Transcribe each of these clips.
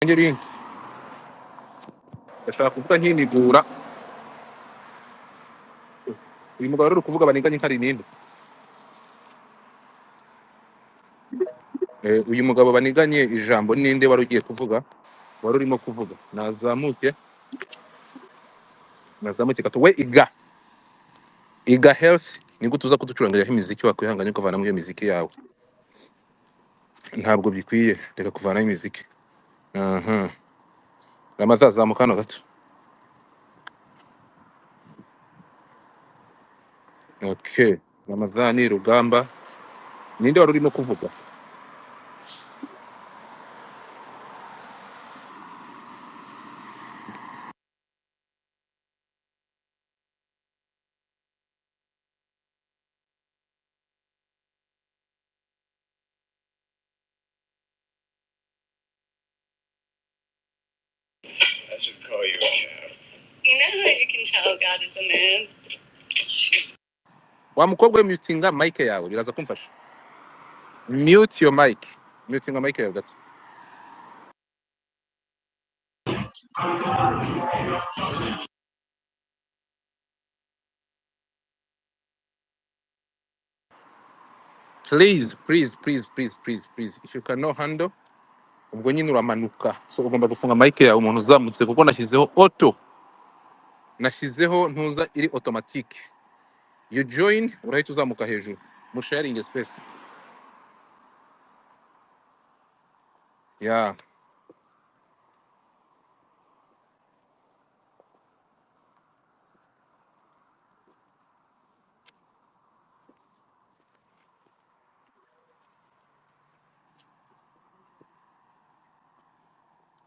ntange link ndashaka kuvuga nkinigura uyu mugabo rero kuvuga baniganye nkari ninde uyu mugabo baniganye ijambo ninde wari ugiye kuvuga wari urimo kuvuga nazamuke gato we iga health ni gute uza kuducurangira imiziki wakwihanganye kuvana mu iyo miziki yawe ntabwo bikwiye reka kuvana imiziki aha ramazazamuka hano gato okay Ramadhani Rugamba ninde wari urimo kuvuga I should call you a cab. You know how you can tell God is a man? wa mukobwa mutinga mic yawe biraza kumfasha mute your mic mutinga mic yawe gato please if you cannot handle ubwo nyine uramanuka so ugomba gufunga mic yawe umuntu uzamutse kuko nashyizeho auto nashyizeho ntuza iri automatique you join urahita uzamuka hejuru mu sharing space yeah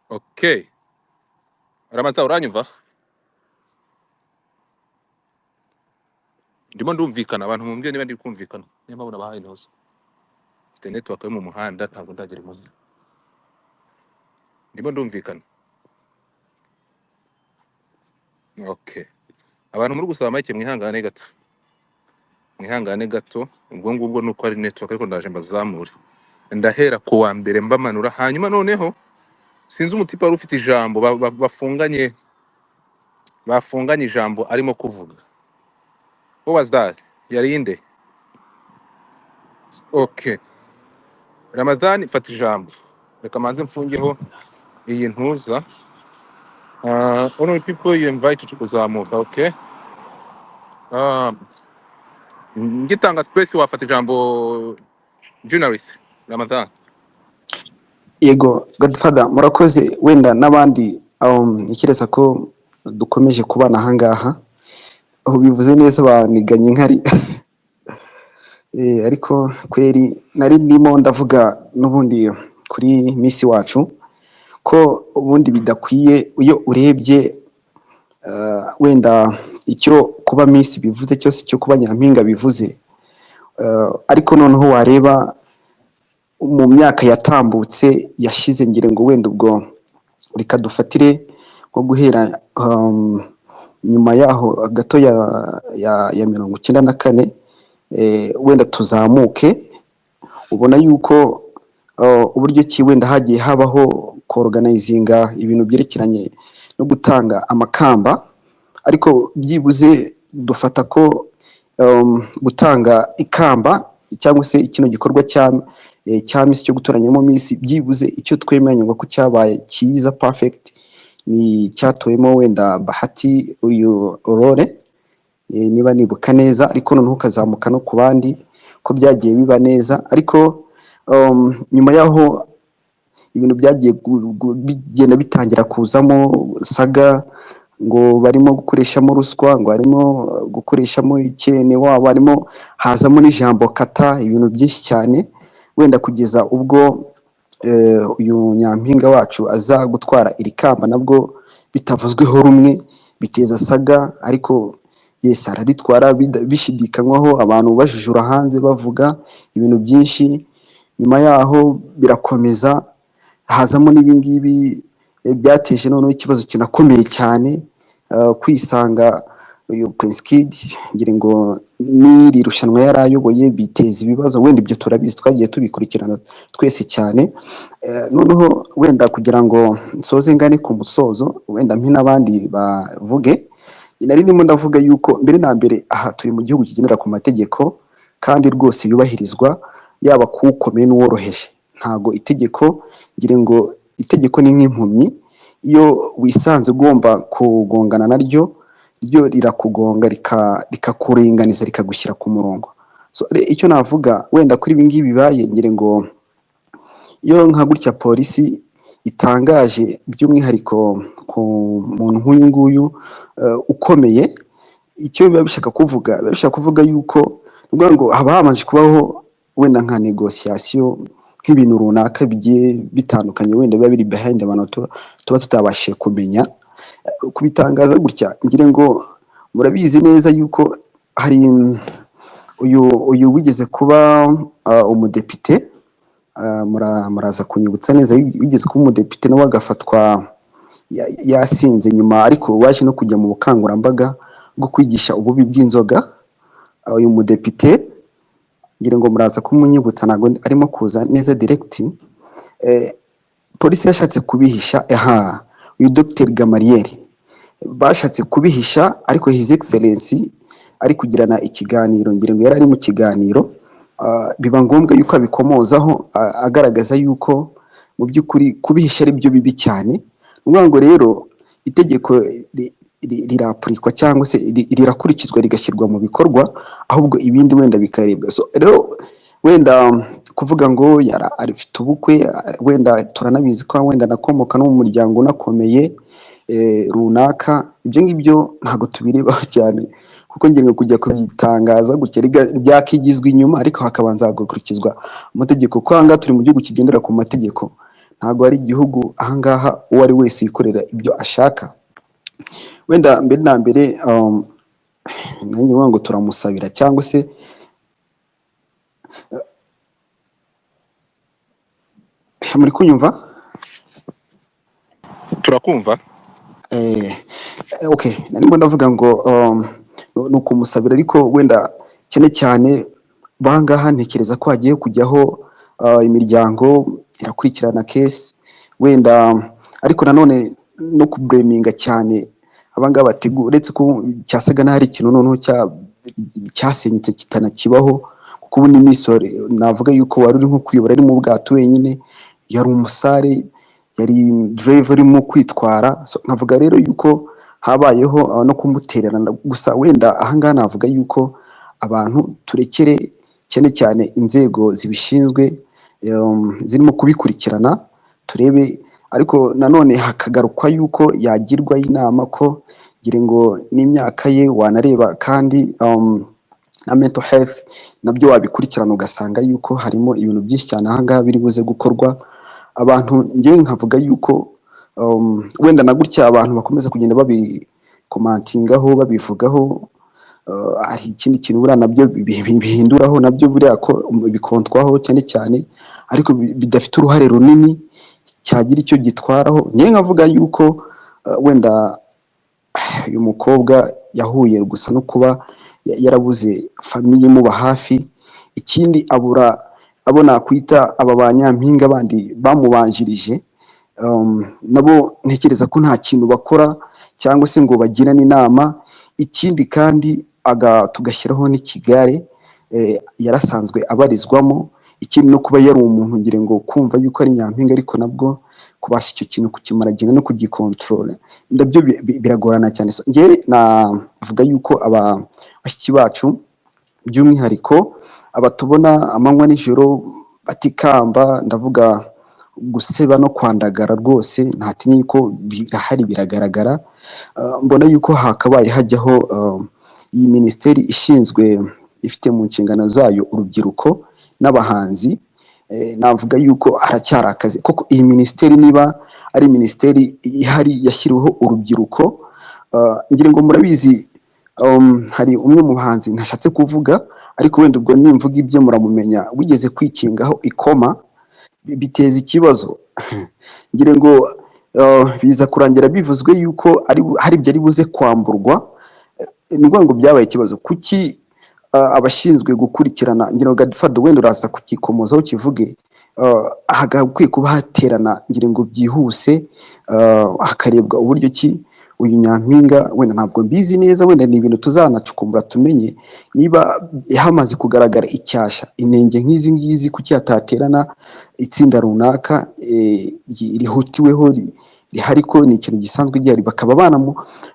okay Ramata uranyumva ndimo ndumvikana abantu mumbye niba ndi kumvikana niyo mpamvu nabahaye ntuza mfite network yo mu muhanda ntabwo ndagera imuhira ndimo ndumvikana okay abantu muri gusaba make mwihangane gato ubwo ngubwo nuko ari network ariko ndaje mbazamure ndahera ku wa mbere mbamanura hanyuma noneho sinzi umutipa wari ufite ijambo bafunganye ijambo arimo kuvuga what was that yari inde okay Ramadhani fata ijambo reka manze mfungeho iyi ntuza only people you invite to kuzamuka okay ngitanga space wafata ijambo journalist Ramadhani Yego Godfather murakoze wenda n'abandi ikireza ko dukomeje kubana ahangaha aho bivuze neza baniganye nkari ariko kweri nari ndimo ndavuga n'ubundi kuri misi wacu ko ubundi bidakwiye iyo urebye wenda icyo kuba misi bivuze cyose cyo kuba nyampinga bivuze ariko noneho wareba mu myaka yatambutse yashize ngire ngo wenda ubwo reka dufatire nko guhera nyuma yaho gato ya 94 wenda tuzamuke ubona yuko uburyo ki wenda hagiye habaho kuorganizinga ibintu byerekeranye no gutanga amakamba ariko byibuze dufata ko gutanga ikamba cyangwa se ikino gikorwa cya misi cyo gutoranyamo misi byibuze icyo twemeranya ngo ko cyabaye cyiza perfect ni cyatoyemo wenda Bahati uyu Aurore niba nibuka neza ariko noneho kazamuka no ku bandi ko byagiye biba neza ariko nyuma yaho ibintu byagiye bigenda bitangira kuzamo saga ngo barimo gukoreshamo ruswa ngo barimo gukoreshamo ikene wabo barimo hazamo n'ijambo kata ibintu byinshi cyane wenda kugeza ubwo uyu nyampinga wacu aza gutwara iri kamba nabwo bitavuzweho rumwe biteza saga ariko yes araritwara bishidikanywaho abantu bajujura hanze bavuga ibintu byinshi nyuma yaho birakomeza hazamo n'ibingibi byateje noneho ikibazo kinakomeye cyane kwisanga uyu Prince Kid ngira ngo n'iri rushanwa yarayoboye biteza ibibazo, wenda ibyo turabizi twagiye tubikurikirana twese cyane. Noneho wenda kugira ngo nsoze ngane ku musozo, wenda mpi n'abandi bavuge, nari ndimo ndavuga yuko mbere na mbere aha turi mu gihugu kigendera ku mategeko kandi rwose yubahirizwa, yaba kuwukomeye n'uworoheje. Ntago itegeko, ngira ngo itegeko ni nk'impumyi, iyo wisanze ugomba kugongana naryo, ryo rirakugonga rikakuringaniza rikagushyira ku murongo. So icyo navuga wenda kuri ibi ngibi bibaye, ngira ngo iyo nka gutya polisi itangaje by'umwihariko ku muntu nk'uyu nguyu ukomeye, icyo biba bishaka kuvuga yuko uvuga ngo haba habanje kubaho wenda nka negociation nk'ibintu runaka bigiye bitandukanye, wenda biba biri behind abantu tuba tutabashije kumenya. Kubitangaza gutya, ngira ngo murabizi neza yuko hari uyu wigeze kuba umudepite, muraza kunyibutsa neza, wigeze kuba umudepite nawe agafatwa yasinze nyuma, ariko waje no kujya mu bukangurambaga bwo kwigisha ububi bw'inzoga. Uyu mudepite ngira ngo muraza kumunyibutsa, ntabwo arimo kuza neza direct. Polisi yashatse kubihisha, uyu Dr Gamariel bashatse kubihisha, ariko His Excellency ari kugirana ikiganiro, ngira ngo yari ari mu kiganiro, biba ngombwa yuko abikomozaho agaragaza yuko mu by'ukuri kubihisha ari byo bibi cyane. Nuvuga ngo rero itegeko rirapurikwa cyangwa se rirakurikizwa rigashyirwa mu bikorwa, ahubwo ibindi wenda bikarebwa. So rero wenda kuvuga ngo arifite ubukwe, wenda turanabizi ko wenda nakomoka no mu muryango unakomeye runaka, ibyo ngibyo ntabwo tubirebaho cyane, kuko ngira kujya kubitangaza gutya byakigizwa inyuma, ariko hakabanza hagakurikizwa amategeko, kuko ahangaha turi mu gihugu kigendera ku mategeko, ntabwo ari igihugu ahangaha uwo ari wese yikorera ibyo ashaka. Wenda mbere na mbere nanjye ngo turamusabira, cyangwa se muri kunyumva? Turakumva. Okay, narimo ndavuga ngo ni ukumusabira, ariko wenda cyane cyane bangaha ntekereza ko hagiye kujyaho imiryango irakurikirana case wenda, ariko nanone no kubleminga cyane abangaba bategura, uretse ko cyasaga n'ahari ikintu noneho cyasenyutse kitanakibaho, kuko ubundi imisore navuga yuko wari uri nko kuyobora ari mu bwato wenyine, yari umusare, yari driver urimo kwitwara. So nkavuga rero yuko habayeho no kumutererana, gusa wenda ahangaha navuga yuko abantu turekere cyane cyane inzego zibishinzwe zirimo kubikurikirana turebe, ariko nanone hakagarukwa yuko yagirwa inama ko ngira ngo n'imyaka ye wanareba, kandi na mental health nabyo wabikurikirana ugasanga yuko harimo ibintu byinshi cyane ahangaha biri buze gukorwa. Abantu ngewe nkavuga yuko wenda na gutya abantu bakomeza kugenda babikomantingaho babivugaho, hari ikindi kintu buriya nabyo bihinduraho, nabyo buriya ko bikontwaho cyane cyane, ariko bidafite uruhare runini cyagira icyo gitwaraho. Ngewe nkavuga yuko wenda uyu mukobwa yahuye gusa no kuba yarabuze famiye imuba hafi, ikindi abona kwita aba banyampinga bandi bamubanjirije, nabo ntekereza ko nta kintu bakora cyangwa se ngo bagirane inama. Ikindi kandi tugashyiraho n'ikigare yarasanzwe abarizwamo, ikindi no kuba yari umuntu ngira ngo kumva yuko ari nyampinga, ariko nabwo kubasha icyo kintu kukimara ginga no kugikontorora ndabyo biragorana cyane. So ngewe navuga yuko bashiki bacu by'umwihariko abatubona amanywa nijoro batikamba, ndavuga guseba no kwandagara rwose ntatinya yuko birahari, biragaragara. Mbona yuko hakabaye hajyaho iyi minisiteri ifite mu nshingano zayo urubyiruko n'abahanzi. Navuga yuko haracyari akazi, kuko iyi minisiteri niba ari minisiteri ihari yashyiriweho urubyiruko, ngira ngo murabizi, hari umwe mu bahanzi ntashatse kuvuga, ariko wenda ubwo nimvuga ibyo muramumenya, wigeze kwikingaho ikoma biteza ikibazo. Ngira ngo biza kurangira bivuzwe yuko hari ibyo ari buze kwamburwa, ni ukuvuga ngo byabaye ikibazo kuki abashinzwe gukurikirana ngira ngo Godfather wenda uraza kukikomozaho kivuge hagakwiye kuba haterana ngira ngo byihuse hakarebwa uburyo ki uyu nyampinga wenda ntabwo mbizi neza wenda ni ibintu tuzanacukumbura tumenye niba hamaze kugaragara icyasha inenge nk'izi ngizi kuki hataterana itsinda runaka rihutiweho rihari ko ni ikintu gisanzwe gihari bakaba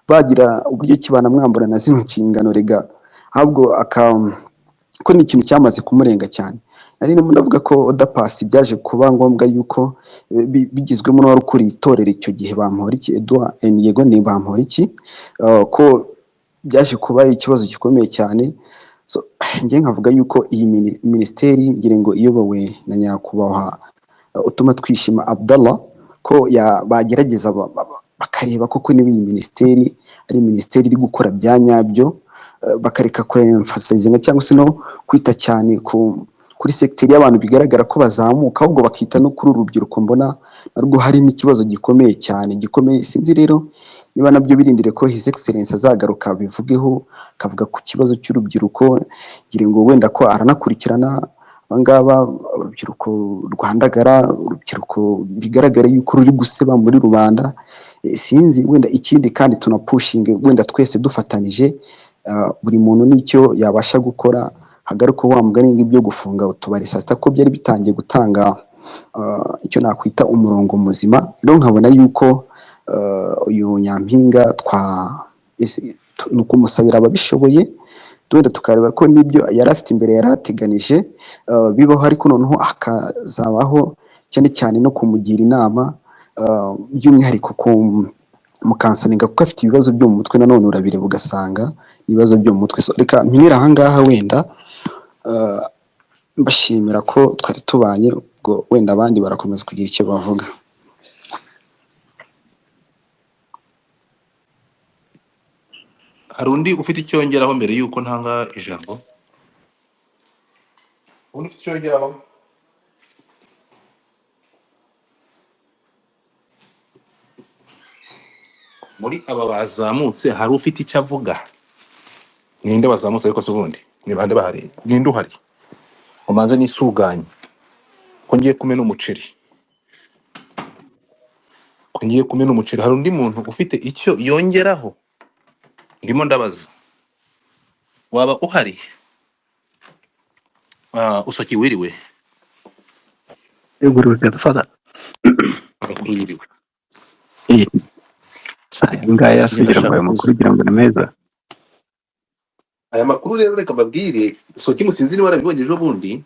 bagira uburyo ki banamwambura na zino nshingano rega ahubwo ko ni ikintu cyamaze kumurenga cyane nari ndavuga ko odapasi byaje kuba ngombwa yuko bigizwemo n'uwari ukuriye itorero icyo gihe Bamporiki Edouard yego ni Bamporiki ko byaje kuba ikibazo gikomeye cyane njye nkavuga yuko iyi minisiteri ngira ngo iyobowe na nyakubahwa utuma twishima Abdallah ko bagerageza bakareba koko niba iyi minisiteri ari minisiteri iri gukora bya nyabyo bakareka kwemfasizinga cyangwa se no kwita cyane kuri sekiteri y'abantu bigaragara ko bazamuka ahubwo bakita no kuri urubyiruko mbona narwo harimo ikibazo gikomeye cyane gikomeye sinzi rero niba nabyo birindire ko His Excellence azagaruka bivugeho akavuga ku kibazo cy'urubyiruko ngira ngo wenda ko aranakurikirana abangaba urubyiruko rwandagara urubyiruko bigaragara yuko ruri guseba muri rubanda sinzi wenda ikindi kandi tunapushinge wenda twese dufatanije buri muntu n'icyo yabasha gukora hagaruka wa mugani ngibyo gufunga utubari saa sita ko byari bitangiye gutanga icyo nakwita umurongo muzima rero nkabona yuko uyu nyampinga ni ukumusabira ababishoboye wenda tukareba ko n'ibyo yari afite imbere yari ateganije bibaho ariko noneho hakazabaho cyane cyane no kumugira inama by'umwihariko mukansaninga kuko afite ibibazo byo mu mutwe nanone urabireba ugasanga ibibazo byo mu mutwe reka mpinira ahangaha wenda mbashimira ko twari tubanye ubwo wenda abandi barakomeza kugira icyo bavuga. hari undi ufite icyo yongeraho mbere y'uko ntanga ijambo undi ufite icyo yongeraho muri aba bazamutse hari ufite icyo avuga ninde wazamutse ariko se ubundi ni bande bahari ninde uhari umanze nisuganye ko ngiye kumena umuceri hari undi muntu ufite icyo yongeraho ndimo ndabaza waba uhari usoki wiriwe Guru Godfather. amakuru yiriwe Ngaya sugira ngo ayo makuru ugira ngo ni meza. aya makuru rero reka mbabwire soki musinzi niba warabibonye ejo bundi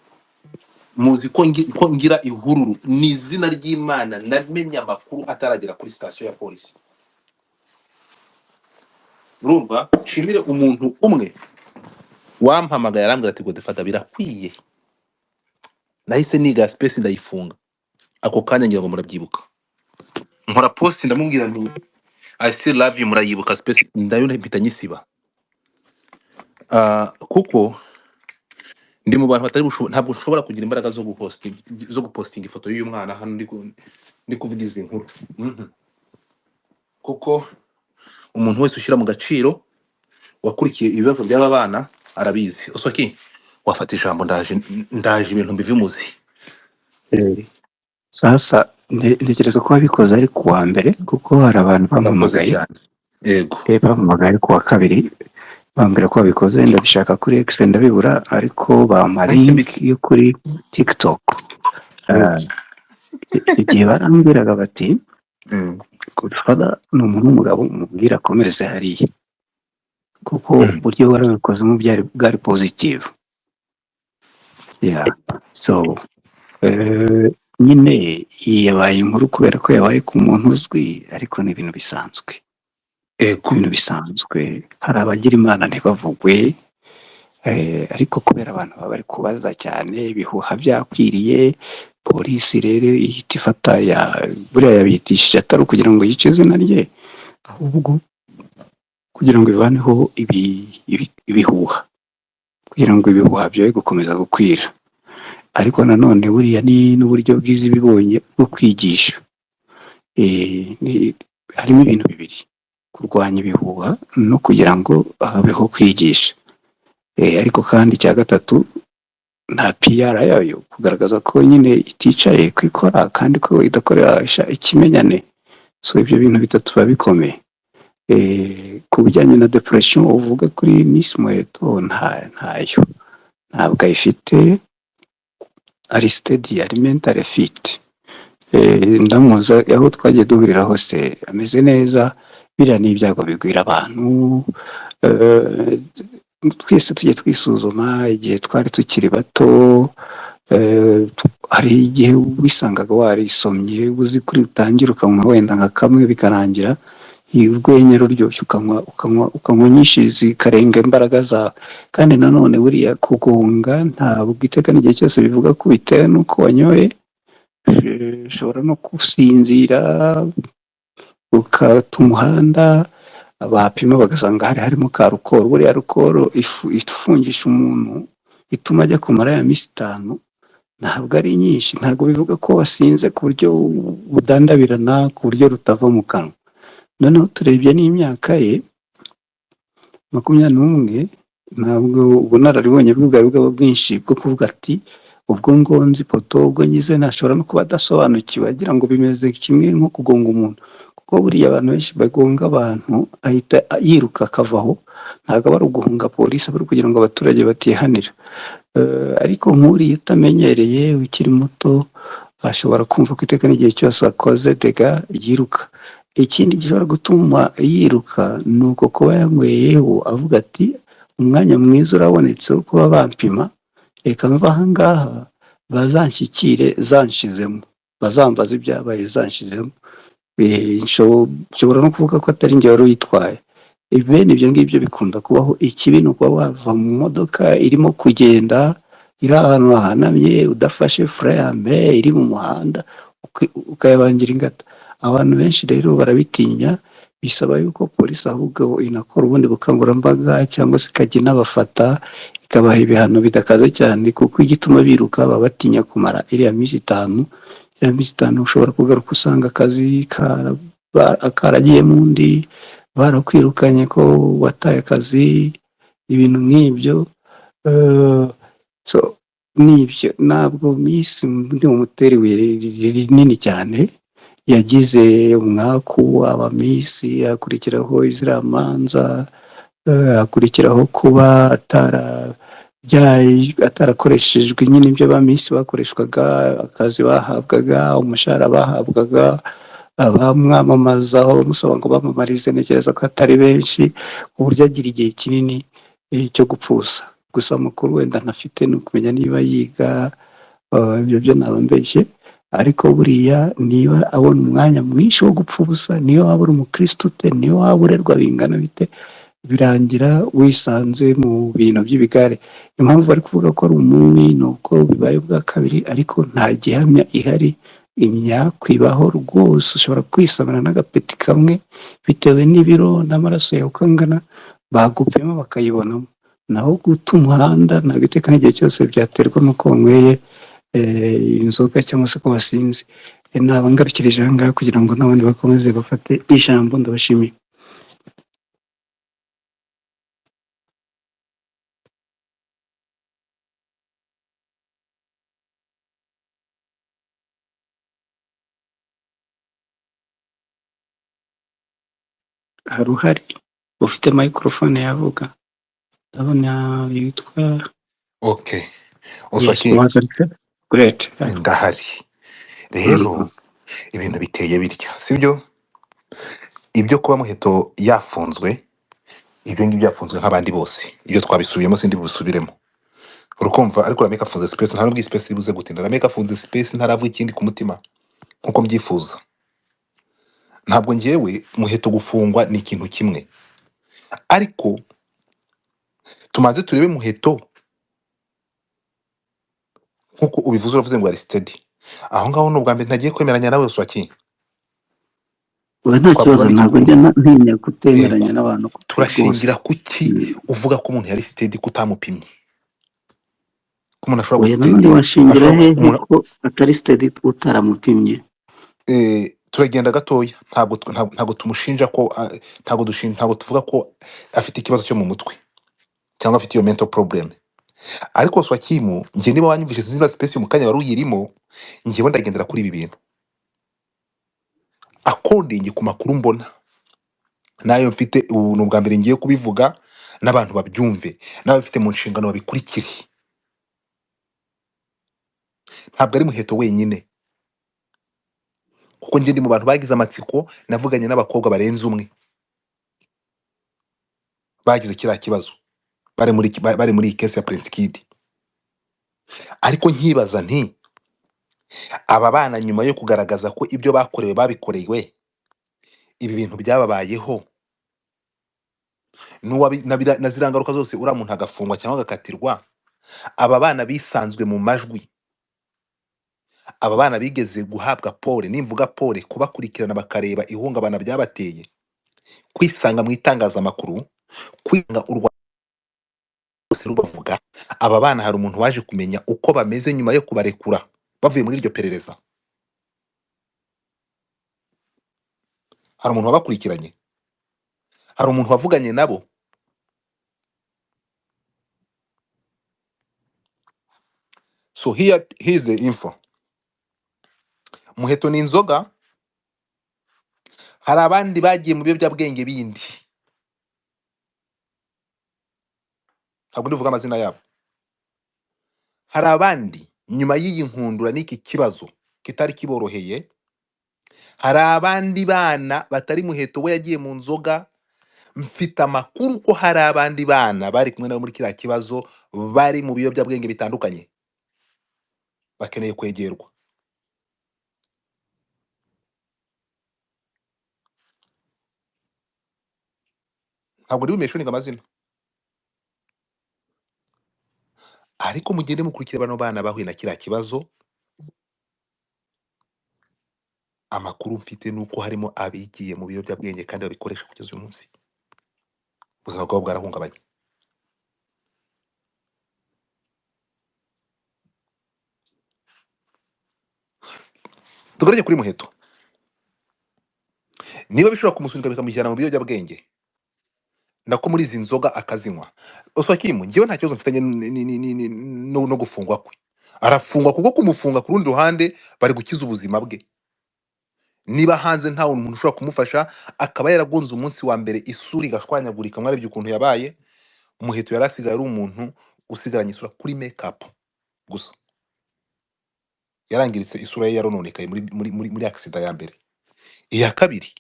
muzi ko ngira ihururu ni izina ry'Imana namenye amakuru ataragera kuri sitasiyo ya polisi urumva shimire umuntu umwe wampamagaye arambwira ati Godfather birakwiye nahise niga space ndayifunga ako kanya ngira ngo murabyibuka nkora post ndamubwira nti I still love you murayibuka space ndayo mpita nyisiba kuko ndi mu bantu batari ntabwo nshobora kugira imbaraga zo gupostinga ifoto y'uyu mwana hano ndi kuvuga izi nkuru kuko umuntu wese ushyira mu gaciro wakurikiye ibibazo by'aba bana arabizi usoki wafata ijambo ndaje ibintu mbivimuzi Sasa ntekereza ko wabikoze ari kuwa mbere kuko hari abantu bampamagaye yego bampamagaye kuwa kabiri bambwira ko wabikoze ndabishaka kuri X ndabibura ariko bampa link yo kuri TikTok igihe barambwiraga bati Godfather ni umuntu w'umugabo umubwira akomereze hariya kuko uburyo warabikozemo bwari positive so nyine yabaye inkuru kubera ko yabaye ku muntu uzwi ariko ni ibintu bisanzwe hari abagira imana ntibavugwe ariko kubera abantu baba bari kubaza cyane ibihuha byakwiriye polisi rero ihita ifata buriya yabitishije atari ukugira ngo yice izina rye ahubwo kugira ngo ivaneho ibihuha kugira ngo ibihuha byoye gukomeza gukwira ariko nanone buriya ni n'uburyo bwiza ibibonye bwo kwigisha harimo ibintu bibiri kurwanya ibihuha no kugira ngo habeho kwigisha. Ariko kandi icya gatatu, nta PR yayo kugaragaza ko nyine iticaye kwikora kandi ko idakorera ikimenyane. So ibyo bintu bitatu biba bikomeye. Ku bijyanye na depression uvuga kuri Miss Muheto, ntayo, ntabwo ayifite, ari steady, ari mentally fit. Ndamuza aho twagiye duhurira hose ameze neza, biriya ni ibyago bigwira abantu. Twese tujye twisuzuma igihe twari tukiri bato. Hari igihe wisangaga warisomye uzi kuri utangira ukanywa wenda nka kamwe bikarangira urwenya ruryoshye, ukanywa nyinshi zikarenga imbaraga zawe. Kandi nanone buriya kugonga ntabwo iteka n'igihe cyose bivuga ko bitewe n'uko wanyoye. Ushobora no gusinzira ukata umuhanda, bapima bagasanga harimo ka rukoro. Buriya rukoro ifungisha umuntu ituma ajya kumara ya minsi 5 ntabwo ari nyinshi. Ntabwo bivuga ko wasinze ku buryo budandabirana, ku buryo rutava mu kanwa. Noneho turebye n'imyaka ye 21, ntabwo ubunararibonye bwe bwari bwaba bwinshi bwo kuvuga ati ubwo ngonzi ipoto, ubwo ngize. Ntashobora no kuba adasobanukiwe agira ngo bimeze kimwe nko kugonga umuntu, kuko buriya abantu benshi bagonga abantu ahita yiruka akavaho. Ntabwo aba ari uguhunga polisi, aba ari kugira ngo abaturage batihanira. Ariko nk'uriya utamenyereye ukiri muto ashobora kumva ko iteka n'igihe cyose akoze dega yiruka. Ikindi gishobora gutuma yiruka ni uko kuba yanyweyeho avuga ati umwanya mwiza urabonetse wo kuba bampima, reka mva aha ngaha bazanshyikire zanshizemo, bazambaza ibyabaye zanshizemo. Nshobora no kuvuga ko atari njye wari uyitwaye. Bene ibyo ngibyo bikunda kubaho. Ikibi ni ukuba wava mu modoka irimo kugenda, iri ahantu hahanamye, udafashe furayame iri mu muhanda, ukayabangira ingata. Abantu benshi rero barabitinya, bisaba yuko polisi ahubwo inakora ubundi bukangurambaga cyangwa se ikajya inabafata ikabaha ibihano bidakaze cyane, kuko igituma biruka baba batinya kumara iriya minsi 5. Iriya minsi 5 ushobora kugaruka usanga akazi karagiye mu ndi, barakwirukanye ko wataye akazi, ibintu nk'ibyo. So nibyo, ntabwo Miss ndi umuteri rinini cyane. Yagize umwaku aba Miss, akurikiraho iziramanza, akurikiraho kuba atarakoreshejwe nyine ibyo ba Miss bakoreshwaga, akazi bahabwaga, umushahara bahabwaga, abamwamamazaho bamusaba ngo bamamarize. Ntekereza ko atari benshi ku buryo agira igihe kinini cyo gupfusa. Gusa amakuru wenda ntafite ni ukumenya niba yiga, ibyo byo naba mbeshye. Ariko buriya niba abona umwanya mwinshi wo gupfa ubusa, niyo waba uri umukristo ute, niyo waba urerwa bingana bite, birangira wisanze mu bintu by'ibigare. Impamvu bari kuvuga ko ari umunywi ni uko bibaye bwa kabiri, ariko nta gihamya ihari. Imyakwibaho rwose, ushobora kwisamana n'agapeti kamwe bitewe n'ibiro n'amaraso yawe ukangana, bagupima bakayibonamo. Naho guta umuhanda ntabwo iteka n'igihe cyose byaterwa n'uko wanyweye inzoga cyangwa se ko wasinze. Naba ngarukirije aha ngaha kugira ngo n'abandi bakomeze bafate ijambo. Ndabashimiye. Hari uhari ufite microphone yavuga? Ndabona yitwa Okay. yes, wahagaritse. Great. Ndahari rero. Ibintu biteye bitya, sibyo? Ibyo kuba Muheto yafunzwe, ibyo ngibyo yafunzwe nk'abandi bose, ibyo twabisubiyemo sindi busubiremo, urukumva. Ariko Rameka afunze space, nta nubwo space ibuze gutinda. Rameka afunze space, ntaravuga ikindi ku mutima nkuko mbyifuza. Ntabwo ngewe Muheto gufungwa ni ikintu kimwe, ariko tumaze turebe Muheto nkuko ubivuze. Uravuze ngo ari steady aho ngaho. N'ubwa mbere ntagiye kwemeranya nawe Swaki. Nta kibazo, ntabwo njya ntinya kutemeranya n'abantu. Turashingira kuki uvuga ko umuntu yari steady kutamupimye? Ko umuntu ashobora nanone washingira hehe ko atari steady utaramupimye? turagenda gatoya, ntabwo tumushinja ko ntabwo tuvuga ko afite ikibazo cyo mu mutwe cyangwa afite iyo mental problem. Ariko Swakimu, njye niba wanyumvise zino space mu kanya wari uyirimo, njyewe ndagendera kuri ibi bintu according ku makuru mbona, nayo mfite ubu ni ubwa mbere ngiye kubivuga n'abantu babyumve, n'abafite mu nshingano babikurikire. Ntabwo ari Muheto wenyine, kuko njye ndi mu bantu bagize amatsiko, navuganye n'abakobwa barenze umwe bagize kiriya kibazo, bari muri iyi case ya Prince Kid. Ariko nkibaza nti, aba bana nyuma yo kugaragaza ko ibyo bakorewe babikorewe, ibi bintu byababayeho, na ziriya ngaruka zose uriya muntu agafungwa cyangwa agakatirwa, aba bana bisanzwe mu majwi, aba bana bigeze guhabwa pole, nimvuga pole, kubakurikirana bakareba ihungabana byabateye, kwisanga mu itangazamakuru, kwanga u Rwanda rwose rubavuga. Aba bana hari umuntu waje kumenya uko bameze nyuma yo kubarekura bavuye muri iryo perereza? Hari umuntu wabakurikiranye? Hari umuntu wavuganye nabo? So here's the info. Muheto ni inzoga, hari abandi bagiye mu biyobyabwenge bindi, ntabwo ndivuga amazina yabo. Hari abandi nyuma y'iyi nkundura n'iki kibazo kitari kiboroheye, hari abandi bana batari Muheto we yagiye mu nzoga. Mfite amakuru ko hari abandi bana bari kumwe nabo muri kiriya kibazo bari mu biyobyabwenge bitandukanye, bakeneye kwegerwa. Ntabwo ndi bumeshuninga amazina, ariko mugende mukurikira bano bana bahuye na kiriya kibazo. Amakuru mfite nuko harimo abigiye mu biyobyabwenge kandi babikoresha kugeza uyu munsi, ubuzima bwabo bwarahungabanye. Tugarage kuri Muheto, niba bishobora kumusunika bikamushyira mu biyobyabwenge, nako muri izi nzoga akazinywa, Oswakimu, njyewe nta kibazo mfitanye no gufungwa kwe. Arafungwa kuko kumufunga ku rundi ruhande bari gukiza ubuzima bwe. Niba hanze nta umuntu ushobora kumufasha, akaba yaragonze umunsi wa mbere isura igashwanyagurika, mwarebye ukuntu yabaye, Muheto yari asigaye ari umuntu usigaranye isura kuri makeup gusa, yarangiritse, isura ye yarononekaye muri accident ya mbere. Iya kabiri,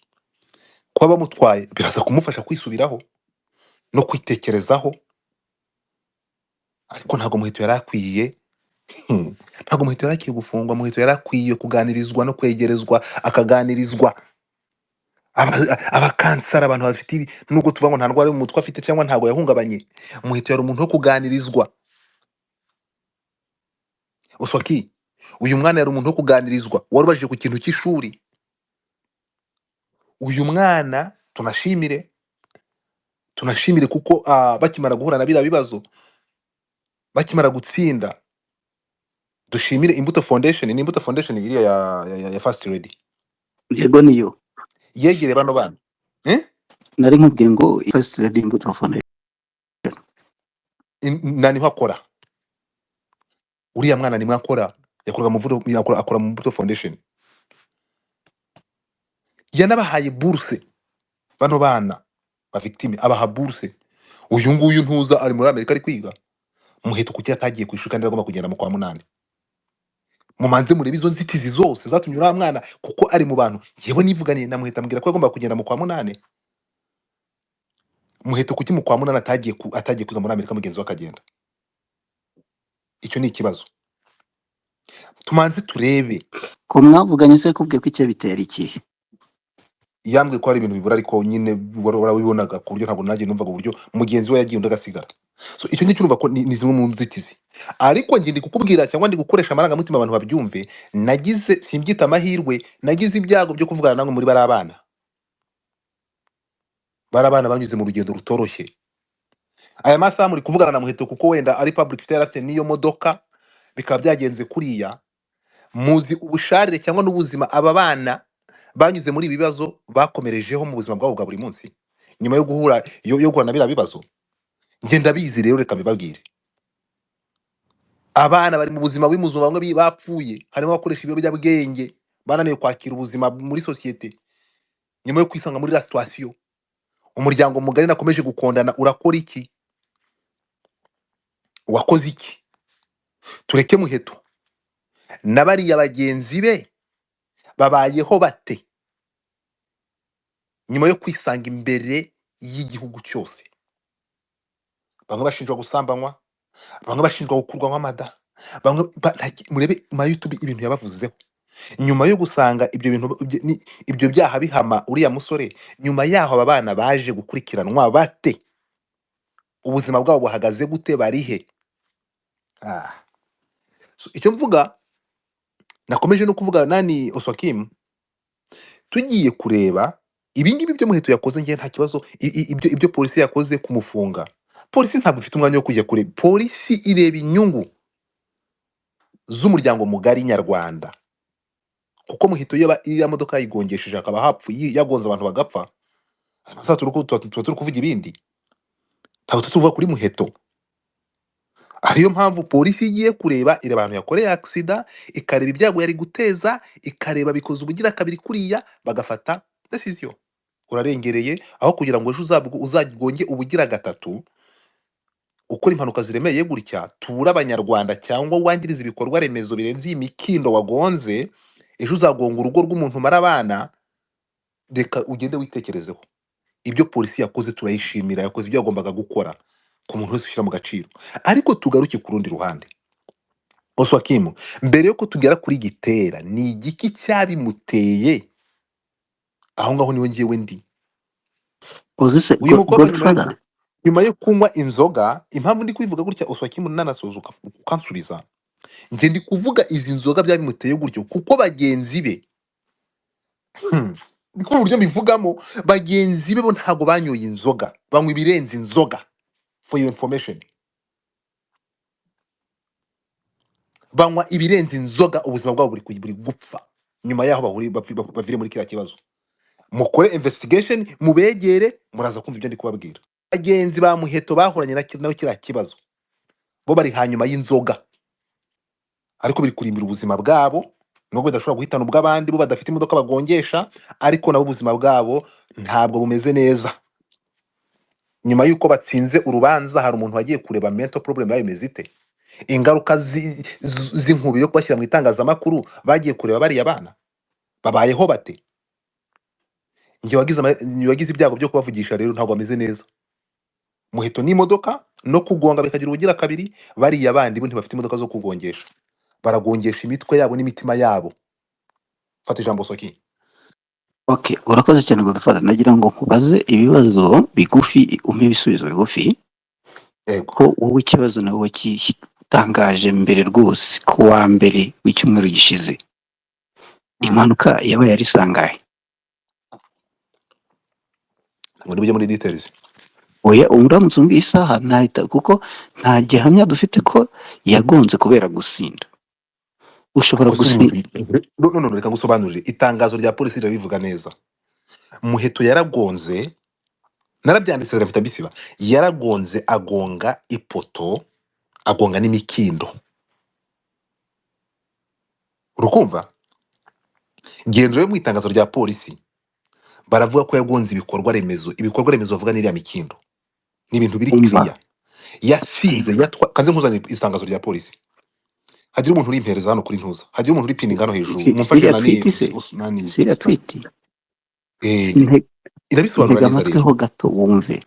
kuba bamutwaye biraza kumufasha kwisubiraho no kwitekerezaho, ariko ntabwo Muheto yari akwiye ntabwo Muheto yari akwiye gufungwa. Muheto yari akwiye kuganirizwa no kwegerezwa, akaganirizwa. Abakansara, abantu bafite ibi, nubwo tuvuga ngo nta ndwara yo mu mutwe afite cyangwa ntabwo yahungabanye, Muheto yari umuntu wo kuganirizwa. Oswaki, uyu mwana yari umuntu wo kuganirizwa, wari ubajije ku kintu cy'ishuri. Uyu mwana tunashimire kuko bakimara guhura na biriya bibazo, bakimara gutsinda, dushimire Imbuto Foundation. Ni Imbuto Foundation iriya ya First Lady, yego niyo yegere bano bana. nari nkubwiye ngo First Lady Imbuto Foundation Niho akora, uriya mwana nimwe akora, akora mu Imbuto Foundation. Yanabahaye bourse bano bana ba victime, abaha bourse. Uyu nguyu ntuza ari muri Amerika ari kwiga. Muheto kuki atagiye ku ishuri kandi agomba kugenda mu kwa munani? Mumanze murebe izo nzitizi zose zatumye uriya mwana, kuko ari mu bantu yewe nivuganiye na Muheto ambwira ko agomba kugenda mu kwa munani. Muheto kuki mu kwa munani atagiye kuza muri Amerika mugenzi we akagenda? Icyo ni ikibazo tumanze turebe. ko mwavuganye se kubwe ko icyo bitera iki? Yambwiye ko hari ibintu bibura, ariko nyine warabibonaga ku buryo ntabwo nanjye numvaga uburyo mugenzi we yagiye undi agasigara. So icyo ngicyo urumva ko ni zimwe mu nzitizi. Ariko njye ndi kukubwira cyangwa ndi gukoresha amarangamutima abantu babyumve, nagize simbyita amahirwe, nagize ibyago byo kuvugana namwe muri bari abana banyuze mu rugendo rutoroshye. Aya masaha muri kuvugana na Muheto kuko wenda ari public figure, afite n'iyo modoka, bikaba byagenze kuriya. Muzi ubusharire cyangwa n'ubuzima aba bana banyuze muri ibi bibazo bakomerejeho mu buzima bwabo bwa buri munsi nyuma yo guhura yo guhura na biriya bibazo. Njye ndabizi rero, reka mbibabwire. Abana bari mu buzima bw'imuzungu, bamwe bapfuye, harimo abakoresha ibiyobyabwenge, bananiwe kwakira ubuzima muri sosiyete nyuma yo kwisanga muri la situation. Umuryango mugari nakomeje gukondana, urakora iki? Wakoze iki? Tureke Muheto na bariya bagenzi be babayeho bate nyuma yo kwisanga imbere y'igihugu cyose? Bamwe bashinjwa gusambanywa, bamwe bashinjwa gukurwamo amada, bamwe murebe ma YouTube ibintu yabavuzeho. Nyuma yo gusanga ibyo bintu ibyo byaha bihama uriya musore, nyuma yaho aba bana baje gukurikiranwa bate? Ubuzima bwabo buhagaze gute? Barihe? So, icyo mvuga, nakomeje no kuvuga nani Oswakim, tugiye kureba ibingibi byo Muheto yakoze, ngiye nta kibazo. Ibyo polisi yakoze kumufunga, polisi ntabwo ifite umwanya wo kujya kure. Polisi ireba inyungu z'umuryango mugari nyarwanda, kuko Muheto iyo modoka yigongesheje akaba hapfuye, yagonze abantu bagapfa, amasaha turi kuvuga ibindi, ntabwo tuvuga kuri Muheto. Ariyo mpamvu polisi igiye kureba, ireba abantu yakoreye aksida, ikareba ibyago yari guteza, ikareba bikoze ubugira kabiri kuriya, bagafata decision. Urarengereye, aho kugira ngo ejo uzagonge ubugira gatatu, ukora impanuka ziremeye gutya, tubura abanyarwanda cyangwa wangiriza ibikorwa remezo birenze iyi mikindo wagonze, ejo uzagonga urugo rw'umuntu mara abana. Reka ugende witekerezeho. Ibyo polisi yakoze turayishimira, yakoze ibyo yagombaga gukora ku muntu wese ushyira mu gaciro. Ariko tugaruke ku rundi ruhande, Oswakim, mbere yuko tugera kuri Gitera, ni igiki cyabimuteye? Aho ngaho niwe ngiyewe ndi. uzise Uyu mukobwa Godfather. nyuma yo kunywa inzoga, impamvu ndi kubivuga gutya Oswakim, nanasoza ukansubiza, njye ndi kuvuga izi nzoga byabimuteye gutyo kuko bagenzi be niko uburyo mbivugamo, bagenzi be bo ntago banyoye inzoga, banywa ibirenze inzoga. For your information, banywa ibirenze inzoga, ubuzima bwabo buri gupfa. Nyuma yaho bavire muri kiriya kibazo, mukore investigation, mubegere, muraza kumva ibyo ndi kubabwira. Bagenzi ba Muheto bahoranye nawe kiriya kibazo, bo bari hanyuma y'inzoga, ariko biri kurimbira ubuzima bwabo, nubwo bidashobora guhitana ubw'abandi bo badafite imodoka bagongesha, ariko nabo ubuzima bwabo ntabwo bumeze neza. Nyuma y'uko batsinze urubanza, hari umuntu wagiye kureba mental problem yayo imeze ite, ingaruka z'inkubi yo kubashyira mu itangazamakuru, bagiye kureba bariya bana babayeho bate. Njye wagize ibyago byo kubavugisha, rero ntabwo bameze neza. Muheto n'imodoka no kugonga bikagira ubugira kabiri, bariya bandi bo ntibafite imodoka zo kugongesha, baragongesha imitwe yabo n'imitima yabo. Fata ijambo Soki. Okay, urakoze cyane Godfather. Nagira ngo nkubaze ibibazo bigufi, umpe ibisubizo bigufi. Yego. Ko wowe ikibazo nawe wakitangaje mbere rwose ku wa mbere w'icyumweru gishize, impanuka yabaye ari sangahe? Ngo nibyo muri details. Oya, uramutse umbwiye isaha nahita, kuko nta gihamya dufite ko yagonze kubera gusinda. Ushobora gusinda. No, reka ngusobanurire. Itangazo rya polisi rirabivuga neza. Muheto yaragonze, narabyanditse ngafite bisiba, yaragonze agonga ipoto, agonga n'imikindo. Urukumva? Gendero mu itangazo rya polisi baravuga ko yagonze ibikorwa remezo bavuga n'iriya mikindo. Ni ibintu biri clear. Yasinze, kanze nkuzanira itangazo rya polisi. Hagira umuntu uri impereza hano kuri ntuza, hagira umuntu uri pininga hano hejuru, mumfashe nani Siriya tweet. Irabisobanura neza amatwi ho gato wumve.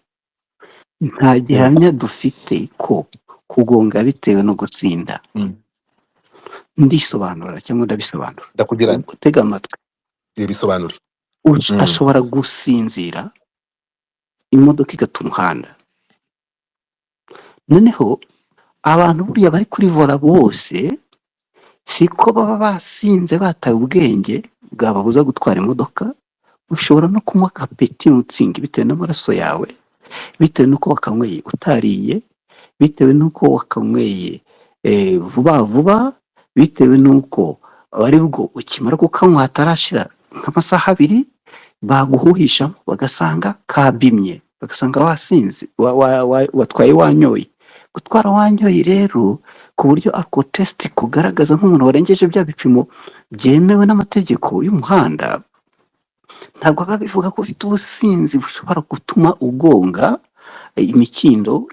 Nta gihamya dufite ko kugonga bitewe no gutsinda. Ndisobanura cyangwa ndabisobanura. Ndakugira tega amatwi. Bisobanura. Ashobora gusinzira, imodoka igata umuhanda. Noneho abantu buriya bari kuri vola bose siko baba basinze bataye ubwenge bwababuza gutwara imodoka. Ushobora no kunywa kapeti n'utsingi bitewe n'amaraso yawe, bitewe n'uko wakanyweye utariye, bitewe n'uko wakanyweye vuba vuba, bitewe n'uko ari bwo ukimara kukanywa hatarashira nk'amasaha abiri baguhuhishamo bagasanga kabimye, bagasanga wasinze watwaye wanyoye. Gutwara wanyoye rero ku buryo alkotesiti kugaragaza nk'umuntu warengeje bya bipimo byemewe n'amategeko y'umuhanda, ntabwo biba bivuga ko ufite ubusinzi bushobora gutuma ugonga imikindo,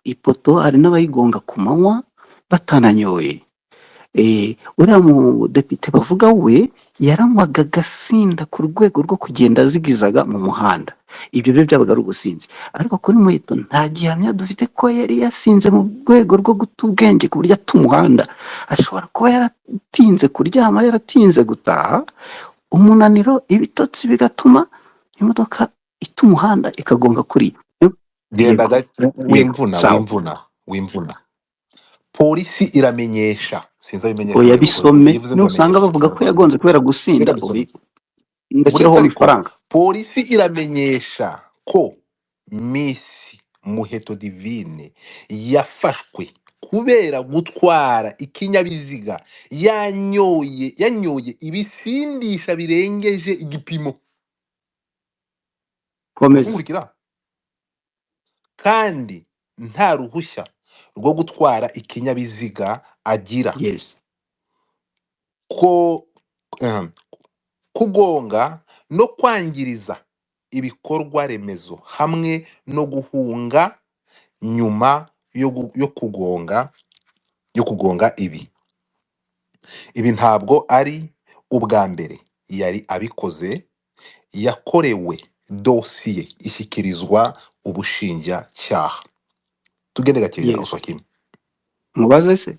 ipoto hari n'abayigonga ku manywa batananyoye. Uriya mudepite bavuga we yaranywaga agasinda ku rwego rwo kugenda azigizaga mu muhanda, ibyo byo byabaga ari ubusinzi. Ariko kuri Muheto nta gihamya dufite ko yari yasinze mu rwego rwo guta ubwenge ku buryo ata umuhanda. Ashobora kuba yaratinze kuryama, yaratinze gutaha, umunaniro, ibitotsi bigatuma imodoka ita umuhanda ikagonga kuri genda yego sawa. wimvuna polisi iramenyesha, sinzi abimenyesha Oya mu buryo bukorwa, bisome yivuze ngo nusanga amenyesha bavuga ko ikinyarwanda. yagonze kubera gusinda Reka bisome. ndashyiraho Uretse ariko amafaranga. polisi iramenyesha ko Miss Muheto Divine yafashwe kubera gutwara ikinyabiziga yanyoye ibisindisha birengeje igipimo. Komeza. Nkurikira, kandi nta ruhushya rwo gutwara ikinyabiziga agira. Yes. Ko kugonga no kwangiriza ibikorwa remezo hamwe no guhunga nyuma yo kugonga ibi ntabwo ari ubwa mbere yari abikoze. Yakorewe dosiye ishyikirizwa ubushinjacyaha. Tugende gakeya Yes. usakime. Mubaze se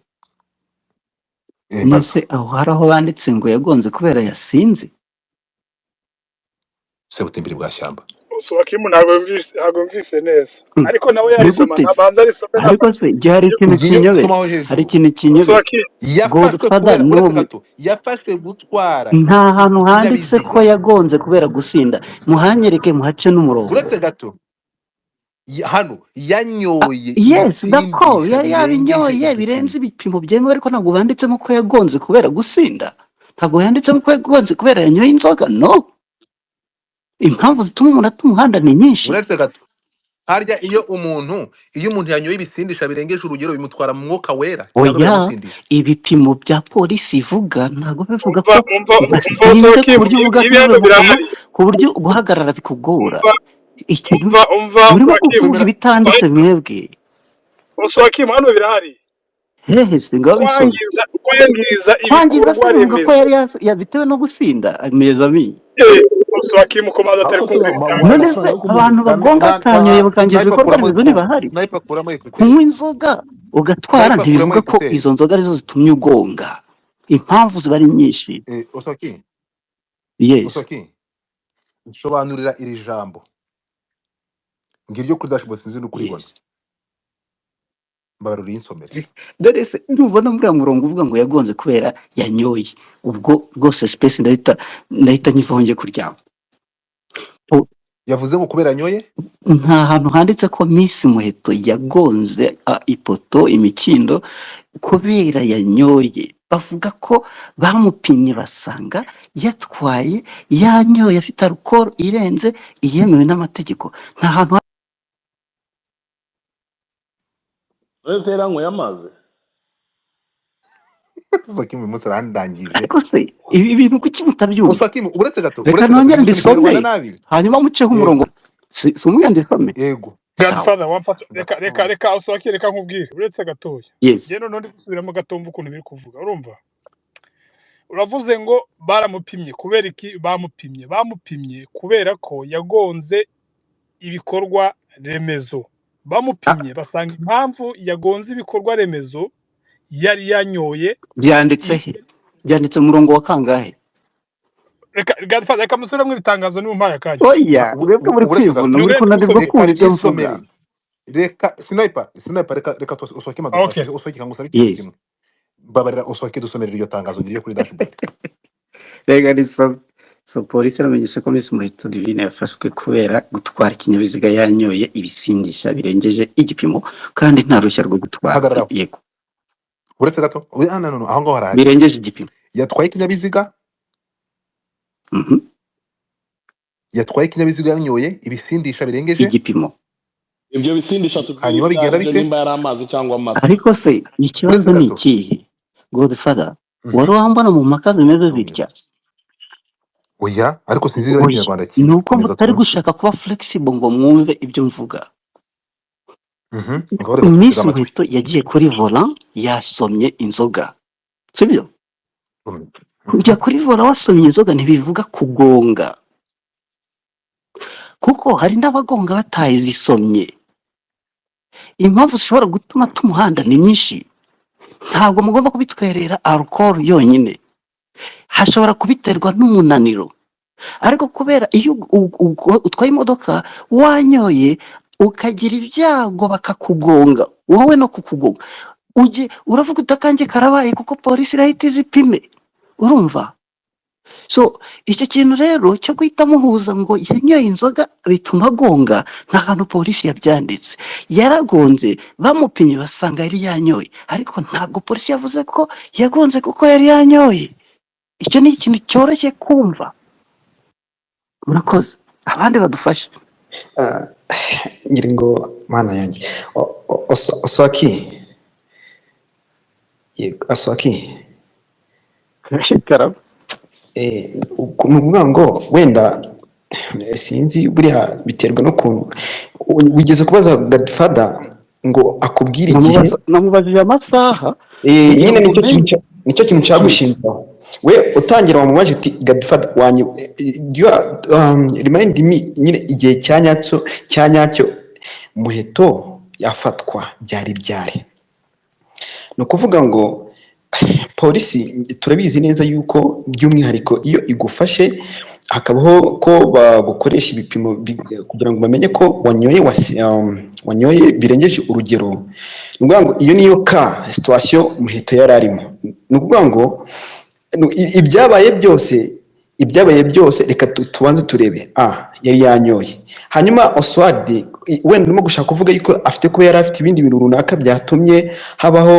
nese aho hari aho banditse ngo yagonze kubera yasinze? Sebutembere bwa shyamba. Uswakimu ntabwo mvise neza, ariko nawe yarisoma, ntabanza arisome. Ariko se hari ikintu kinyobeye, hari ikintu kinyobeye. Godfather yafashwe gutwara nta hantu handitse ko yagonze kubera gusinda. Muhanyereke muhace n'umurongo. Uretse gato hano yanyoye yes dako yari yabinyoye birenze ibipimo byemewe, ariko ntabwo banditsemo ko yagonze kubera gusinda, ntabwo yanditsemo ko yagonze kubera yanyoye inzoga. No, impamvu zituma umuntu ata umuhanda ni nyinshi. Uretse gato harya iyo umuntu yanyoye ibisindisha birengeje urugero bimutwara mu mwuka wera cyangwa biramusindisha. Ibipimo bya polisi ivuga ntabwo bivuga ko basinze ku buryo uvuga ku buryo guhagarara bikugora. Urimo kuvuga ibitanditse mwebwe. Uswakimu hano birahari. Hehe singa bisoma. Kwangiza ibikorwa ko yari yabitewe no gusinda ameza mi. Uswakimu komanda atari kumva. None se abantu bagonga tanyoye bakangiza ibikorwa remezo ntibahari. Kunywa inzoga ugatwara ntibivuga ko izo nzoga arizo zitumye ugonga. Impamvu ziba ari nyinshi. Uswaki. Yes. Uswaki. Nsobanurira iri jambo. Ngiryo kuri dashboard sinzi n'ukuribona. Mbaruri insomere. Dore se ntubona muri murongo uvuga ngo yagonze kubera yanyoye. Ubwo rwose space ndahita nyivonge kuryama. Yavuze ngo kubera yanyoye? Nta hantu handitse ko Miss Muheto yagonze ipoto imikindo kubera yanyoye. Bavuga ko bamupimye basanga yatwaye yanyoye afite alcohol irenze iyemewe n'amategeko. Nta hantu Wese ngo yamaze. Uswakimu munsi arandangije. Ariko se ibi bintu kuki mutabyumva? Uswakimu uretse gato. Reka nongere ndisome hanyuma muceho umurongo. Si umwende fame. Yego. Godfather wampata reka Uswaki reka nkubwire uretse gatoya. Yes. None ndi gusubiramo gatomva ukuntu biri kuvuga. Urumva? Uravuze ngo baramupimye kubera iki? Bamupimye kubera ko yagonze ibikorwa remezo. Bamupimye basanga impamvu yagonze ibikorwa remezo yari yanyoye. Byanditse he? Byanditse umurongo wa kangahe? Reka musore mu itangazo ni mpaya kanya. Oya ubwo muri kwivuna muri kunanirwa kumva ibyo mvuga. Reka sniper reka Uswaki madufashe. Uswaki kangusaba ikintu kimwe. Babarira Uswaki dusomera iryo tangazo ngiriye kuri dashboard. Rega risome. So polisi iramenyesha ko Miss Muheto Divine yafashwe kubera gutwara ikinyabiziga yanyoye ibisindisha birengeje igipimo kandi nta rushya rwo gutwara. Yego. Uretse gato. No aho ngaho harahari. Birengeje igipimo. Yatwaye ikinyabiziga Mhm. yatwaye ikinyabiziga yanyoye ibisindisha birengeje igipimo. ibyo bisindisha tubwire hanyuma ibyo bigenda ari byo, bite nimba yari amazi cyangwa amata. ariko se uretse ikibazo ni gato ikihe Godfather? Mhm. Wari wambona mu mpaka zimeze zitya? oya ariko sinzi niba ari Oya, ikinyarwanda ni kibi uko komeza mutari twumve gushaka kuba flexible ngo mwumve ibyo mvuga. ngaho reka tugutege Miss amatwi Muheto yagiye kuri volant yasomye inzoga, sibyo? Kujya kuri volant wasomye inzoga ntibivuga kugonga, kuko hari n'abagonga batazisomye. Impamvu zishobora gutuma tumuhanda ni nyinshi. Ntabwo mugomba kubitwerera alcohol yonyine, hashobora kubiterwa n'umunaniro. Ariko kubera iyo utwaye imodoka wanyoye ukagira ibyago bakakugonga, wowe no kukugonga uravuga utakange karabaye kuko polisi irahita izipime, urumva? So icyo kintu rero cyo guhita muhuza ngo yanyoye inzoga bituma agonga, nta hantu polisi yabyanditse. Yaragonze bamupimye basanga yari yanyoye, ariko ntabwo polisi yavuze ko yagonze kuko yari yanyoye. Icyo ni ikintu cyoroshye kumva. Murakoze, abandi badufashe. ngira ngo mana yanjye oswaki Karabo. ni ukuvuga ngo wenda sinzi buriya biterwa n'ukuntu wigeze kubaza Godfather ngo akubwire igihe Namubajije amasaha nyine nicyo kintu cyagushinjaho we utangira wamubaje uti Godfather remind me nyine igihe cya nyacyo Muheto yafatwa byari ryari. Ni ukuvuga ngo polisi turabizi neza yuko by'umwihariko iyo igufashe hakabaho ko bagukoresha ibipimo kugira ngo bamenye ko wanyoye birengeje urugero. Ni ukuvuga ngo iyo niyo situation Muheto yari arimo. Ni ukuvuga ngo ibyabaye byose reka tubanze turebe yari yanyoye. Hanyuma Oswald wenda urimo gushaka kuvuga yuko afite kuba yari afite ibindi bintu runaka byatumye habaho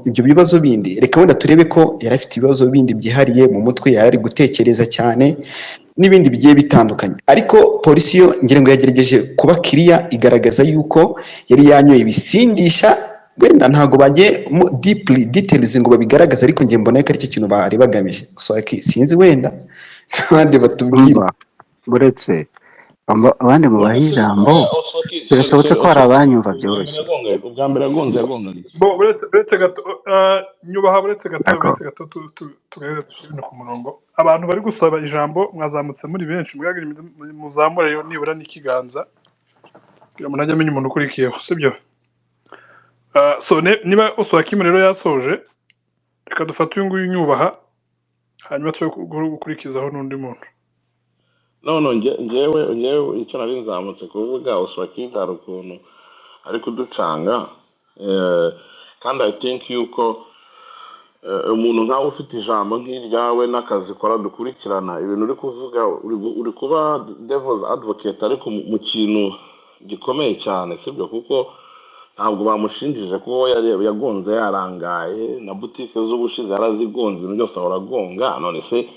ibyo bibazo bindi. Reka wenda turebe ko yari afite ibibazo bindi byihariye mu mutwe, yari ari gutekereza cyane n'ibindi bigiye bitandukanye. Ariko polisi yo ngira ngo yagerageje kuba kiriya igaragaza yuko yari yanyoye ibisindisha. Wenda ntabwo bagiye deeply details ngo babigaragaze, ariko ngiye mbona ko ari cyo kintu bari bagamije. Sinzi wenda n'abandi batubwira. Buretse abandi mu baha ijambo birashobotse ko hari abanyumva byoroshye. ubwa mbere yagonze buretse gato nyubaha buretse gato tugahere dushyire ku murongo. Abantu bari gusaba ijambo mwazamutse muri benshi, muzamure nibura n'ikiganza kugira ngo najye amenya umuntu ukurikiyeho, sibyo? So niba Oswaki rero yasoje, reka dufate uyu nguyu nyubaha hanyuma tujye gukurikizaho n'undi muntu. ngewe icyo nari nzamutse kuvuga Oswaki hari ukuntu ari kuducanga, kandi I think yuko umuntu nkawe ufite ijambo nk'iryawe n'akazi ukora dukurikirana ibintu uri kuvuga, uri kuba devil's advocate ariko mu kintu gikomeye cyane, sibyo? Kuko ntabwo bamushinjije ko yagonze yarangaye, na butike z'ubushize yarazigonze, ibintu byose ahora agonga. None se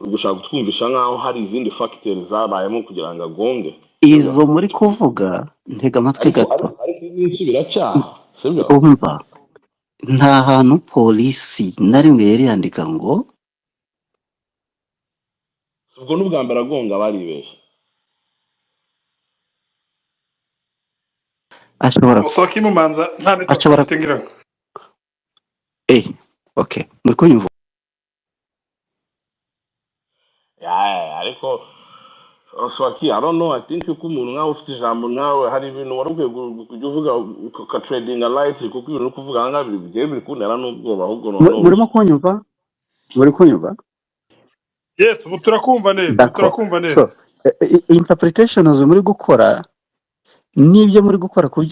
uri gushaka kutwumvisha nk'aho hari izindi fagiteri zabayemo kugira ngo agonge? Izo muri kuvuga ntega amatwi gato, ariko n'insubiracyaha, sibyo? umva, nta hantu polisi na rimwe yari yandika ngo ubwo n'ubwa mbere agonga baribeshye. ashobora Oswaki mumanza nta network afite ngira. Okay, muri kunyumva? Ariko Oswaki, I don't know, I think yuko umuntu nkawe ufite ijambo nawe hari ibintu wari ukwiye kujya uvuga ka trading light, kuko ibintu uri kuvuga aha ngaha bigiye biri kuntera n'ubwoba. Ahubwo murimo kunyumva? Muri kunyumva? Yes, ubu turakumva neza, turakumva neza. So interpretation muri gukora n'ibyo muri gukora ko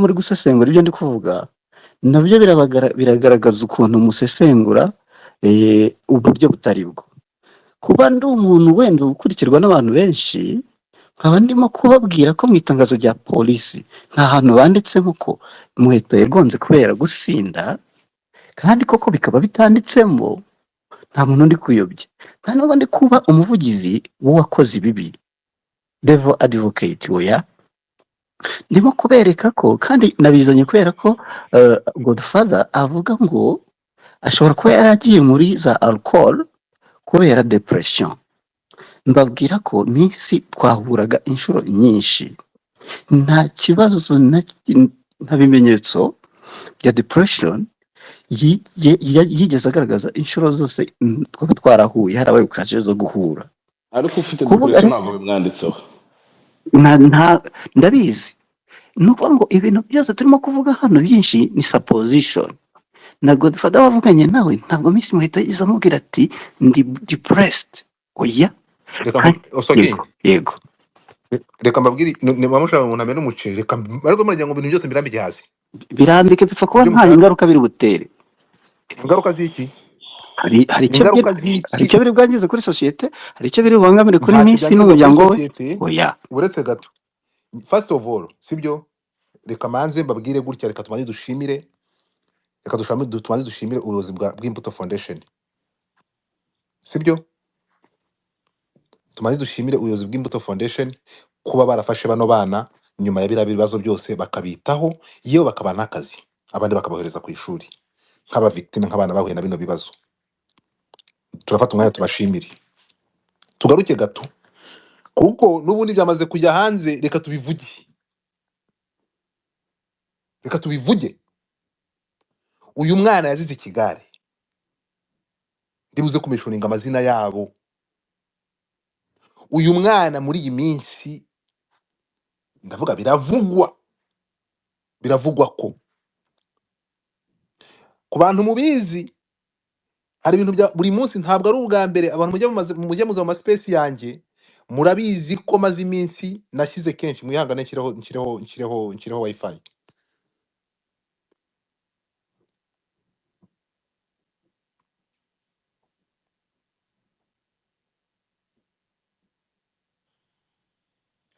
muri gusesengura ibyo ndi kuvuga nabyo biragaragaza ukuntu musesengura uburyo butari bwo. Kuba ndi umuntu wenda ukurikirwa n'abantu benshi, nkaba ndimo kubabwira ko mu itangazo rya polisi nta hantu banditsemo ko Muheto yagonze kubera gusinda, kandi koko bikaba bitanditsemo, nta muntu ndi kuyobya, nta nubwo ndi kuba umuvugizi w'uwakoze ibibi, devil advocate, oya. Ndimo kubereka ko, kandi nabizanye kubera ko Godfather avuga ngo ashobora kuba yaragiye muri za alcool kubera depression. Mbabwira ko minsi twahuraga inshuro nyinshi, nta kibazo nta bimenyetso bya depression yigeze agaragaza inshuro zose twaba twarahuye, harabaye ukaje zo guhura. ariko ufite Kuvuga depression ntabwo bimwanditseho. ndabizi, ni ukuvuga ngo ibintu byose turimo kuvuga hano byinshi ni supposition. Na Godfather wavuganye nawe ntabwo Miss Muheto yize amubwira ati ndi depressed, oya. reka Oswaki, Yego reka mbabwire niba mushaka umuntu amena umuceri, reka ariko muragira ngo ibintu byose mbirambike hasi. birambike, bipfa kuba Ibyo nta mushaka ingaruka biri butere. ingaruka z'iki? hari Ingaruka icyo biri bwangize kuri sosiyete, hari icyo biri bubangamire kuri ntacyo Miss byangiza kuri n'umuryango we, sosiyete, oya. uretse gato. First of all, sibyo, reka manze mbabwire gutya, reka tumaze dushimire, tumaze dushimire ubuyobozi bw'Imbuto Foundation, sibyo, tumaze dushimire ubuyobozi bw'Imbuto Foundation kuba barafashe bano bana nyuma ya biriya bibazo byose bakabitaho, yewe bakaba n'akazi, abandi bakabohereza ku ishuri nk'abavictime, nk'abana bahuye na bino bibazo. Turafata umwanya tubashimire. Tugaruke gato, kuko n'ubundi byamaze kujya hanze, reka tubivuge. Uyu mwana yazize ikigare, ndibuze kumishuninga amazina yabo. Uyu mwana muri iyi minsi ndavuga biravugwa ko ku bantu mubizi, hari ibintu bya buri munsi, ntabwo ari ubwa mbere abantu mujye muza mu space yanjye, murabizi ko maze iminsi nashyize kenshi, mwihangane nshyireho wifi.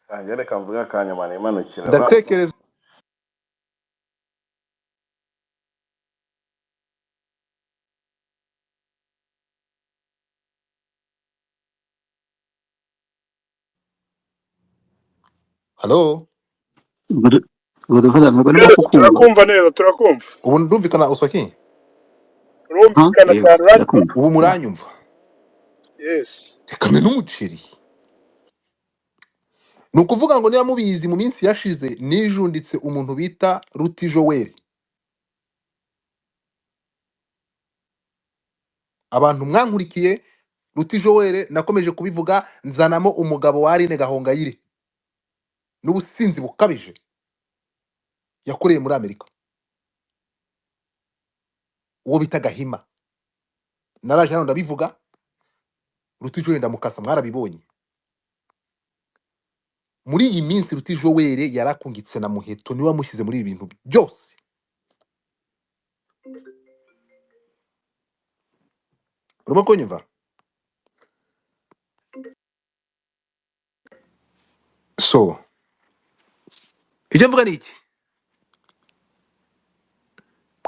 Kanjye reka mvuge akanya mani imanukira. Ndatekereza Hello, Godfather ntabwo ndimo Yes, kukumva. turakumva neza, turakumva. ubu ndumvikana Oswaki? Urumvikana Yego cyane, right? ndakumva. Ubu muranyumva? Yes. Reka mbe n'umuceri. Ni ukuvuga ngo niba mubizi, mu minsi yashize nijunditse umuntu bita Ruti Joel. Abantu mwankurikiye, Ruti Joel nakomeje kubivuga, nzanamo umugabo wa Aline Gahongayire n'ubusinzi bukabije yakoreye muri Amerika, uwo bita Gahima. Naraje hano ndabivuga, Ruti Joel ndamukasa, mwarabibonye. Muri iyi minsi Ruti Joel yarakungitse na Muheto, niwe wamushyize muri ibi bintu byose. Urimo kunyumva? So icyo mvuga ni iki?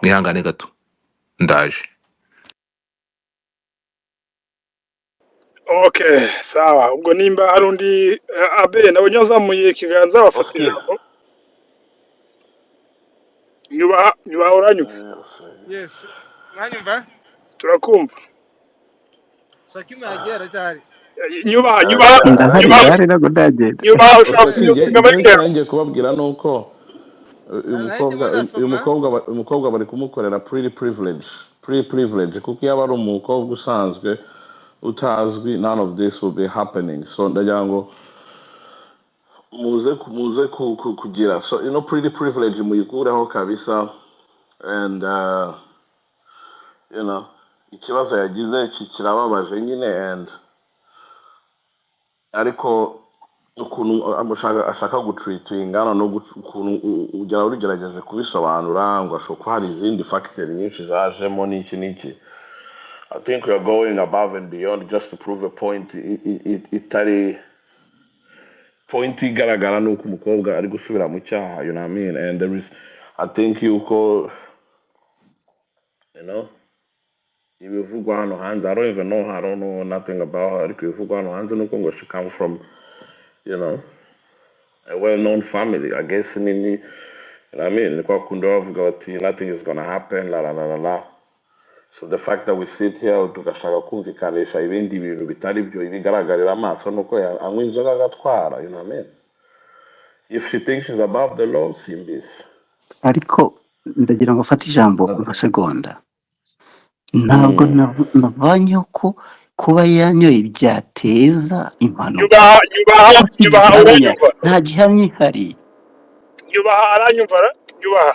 Mwihangane gato, ndaje. Okay, sawa. Ubwo nimba hari undi Abe nawe nyazamuye ikiganza bafatira. Oscar. Nyuba uranyumva. Yes. Mwanyumva? Turakumva. Sakima yagiye aracyari. Nyuba Ndahari ntabwo ndagenda. ushaka kunyuza muri Icyo ngiye kubabwira ni uko Nahita uyu ndasoma. mukobwa bari kumukorera privilege kuko iyo aba ari umukobwa usanzwe utazwi, none of this will be happening. So ndagira ngo muze kugira so pretty privilege muyikureho kabisa, and ikibazo yagize kirababaje nyine, and ariko ukuntu ashaka gutreatinga ukuntu ujya urugerageje kubisobanura ngo ashobora kuba hari izindi factors nyinshi zajemo n'iki. I think we are going above and beyond just to prove a point. Itari point igaragara nuko umukobwa ari gusubira mu cyaha, you know what I mean? And there is, I think yuko ibivugwa hano hanze, I don't even know her, I don't know nothing about her, ariko ibivugwa hano hanze nuko ngo she come from, you know, a well-known family, I guess. Nini, you know what I mean, kwa kundi bavuga bati nothing is gonna happen, la la la la la. So the fact that we sit here tugashaka kumvikanisha ibindi bintu bitari byo ibigaragarira amaso nuko anywa inzoga agatwara, you know what I mean. If she thinks she's above the law, simbizi. ariko ndagira ngo afate ijambo That's- amasegonda. Ntabwo navanyeho ko kuba yanyoye byateza impanuka. nyubaha uranyumva, Nta gihamya ihari. nyubaha aranyumva, nyubaha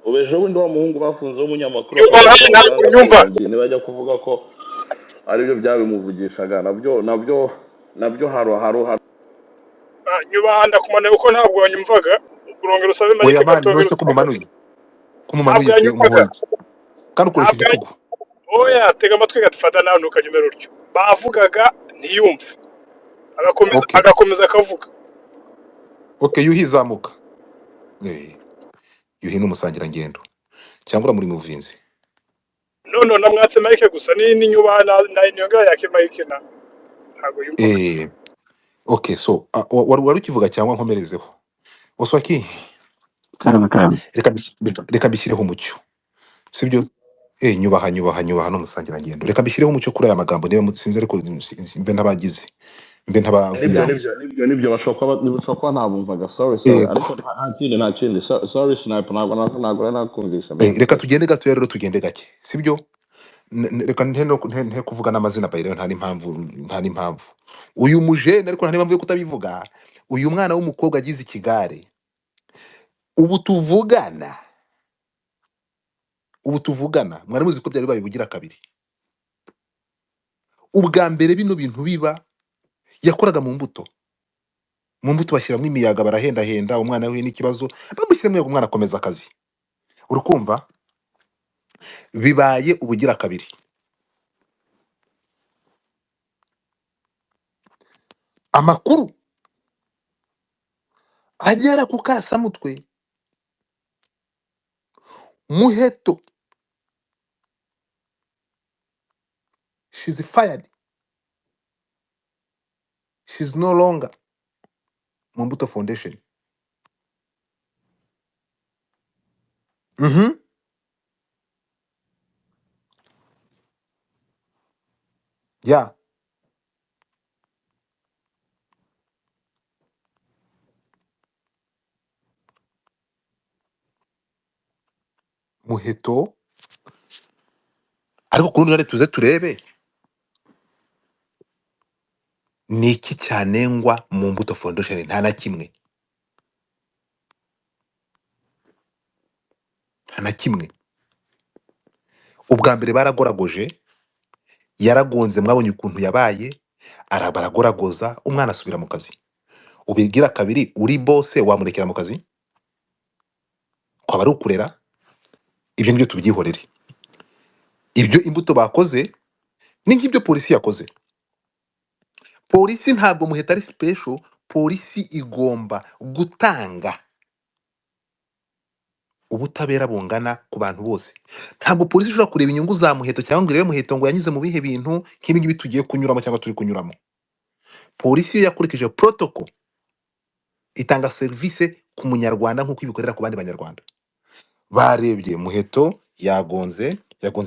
ubu ejo bundi wa muhungu bafunze w'umunyamakuru nyubaha akavuga ko ntabwo abaganga unyumva. kwibagira ntibajya kuvuga ko aribyo byabimuvugishaga, nabyo haro. Nyubaha ndakumanuye kuko ntabwo wanyumvaga, urongera usabe oya Mike mani gato nose ko biruka. mumanuye se Yanyumvaga, umuhoye iki kandi ukoresha ntabwo igitugu. oya tega amatwi gatufata nawe ntukanyumere utyo. Bavugaga ntiyumve, Okay, agakomeza akavuga. okay, yuhi zamuka. Yuhi ni umusangirangendo cyangwa muri muvinzi. None namwatse Mike gusa ni nyubaha na nyongera yake Mike na ntabwo yumvaga. Okay, so wari ukivuga cyangwa nkomerezeho Oswaki, Karama. reka mbishyireho umucyo, sibyo? Nyubaha n'umusangirangendo, reka mbishyireho umucyo kuri aya magambo niba sinzi, ariko mbe ntabavunyanze. nibyo bashobora kuba ntabumvaga, sorry ariko nta kindi sorry sniper, ntabwo nakumvisha man. Reka tugende gato rero, tugende gake, sibyo? Reka nte kuvuga n'amazina bayireo, nta n'impamvu. Uyu mujene, ariko nta n'impamvu yo kutabivuga, uyu mwana w'umukobwa agize ikigare, ubu tuvugana mwari muzi ko byari bibaye bugira kabiri. Ubwa mbere bino bintu biba yakoraga mu mbuto bashyiramo imiyaga, barahendahenda umwana we n'ikibazo, bamushyiramo umwana akomeza akazi, urukumva. Bibaye ubugira kabiri. Amakuru agera ku kasamutwe, Muheto, she's fired, she's no longer mu Mbuto Foundation. Yeah, Muheto. Ariko ku rundi ruhande tuze turebe ni iki cyanengwa mu Mbuto Foundation. Nta na kimwe. Ubwa mbere baragoragoje, yaragonze, mwabonye ukuntu yabaye, baragoragoza, umwana asubira mu kazi. Ubigira kabiri, uri bose wamurekera mu kazi? Kwaba ari ukurera? Ibyo ngibyo tubyihorere. Ibyo Imbuto bakoze ni nk'ibyo polisi yakoze. Polisi ntabwo Muheto ari special, polisi igomba gutanga ubutabera bungana ku bantu bose. Ntabwo polisi ishobora kureba inyungu za Muheto cyangwa ngo irebe Muheto ngo yanyuze mu bihe bintu nk'ibi ngibi tugiye kunyuramo cyangwa turi kunyuramo. Polisi iyo yakurikije protocol itanga serivisi ku munyarwanda nk'uko ibikorera ku bandi banyarwanda. Barebye Muheto yagonze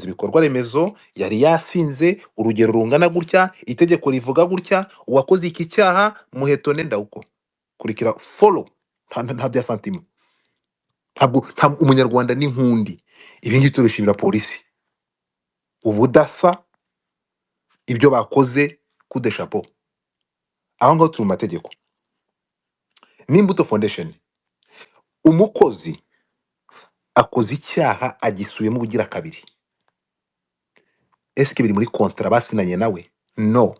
ibikorwa remezo, yari yasinze urugero rungana gutya, itegeko rivuga gutya, uwakoze iki cyaha Muheto nenda uko kurikira follow, nta bya santima. Ntabwo umunyarwanda ni nkundi. Ibi ngibi turishimira polisi, ubudasa, ibyo bakoze kude chapeau. Aho ngaho turi mu mategeko. N'Imbuto Foundation, umukozi akoze icyaha agisuyemo ubugira kabiri, eske biri muri kontra basinanye nawe? No,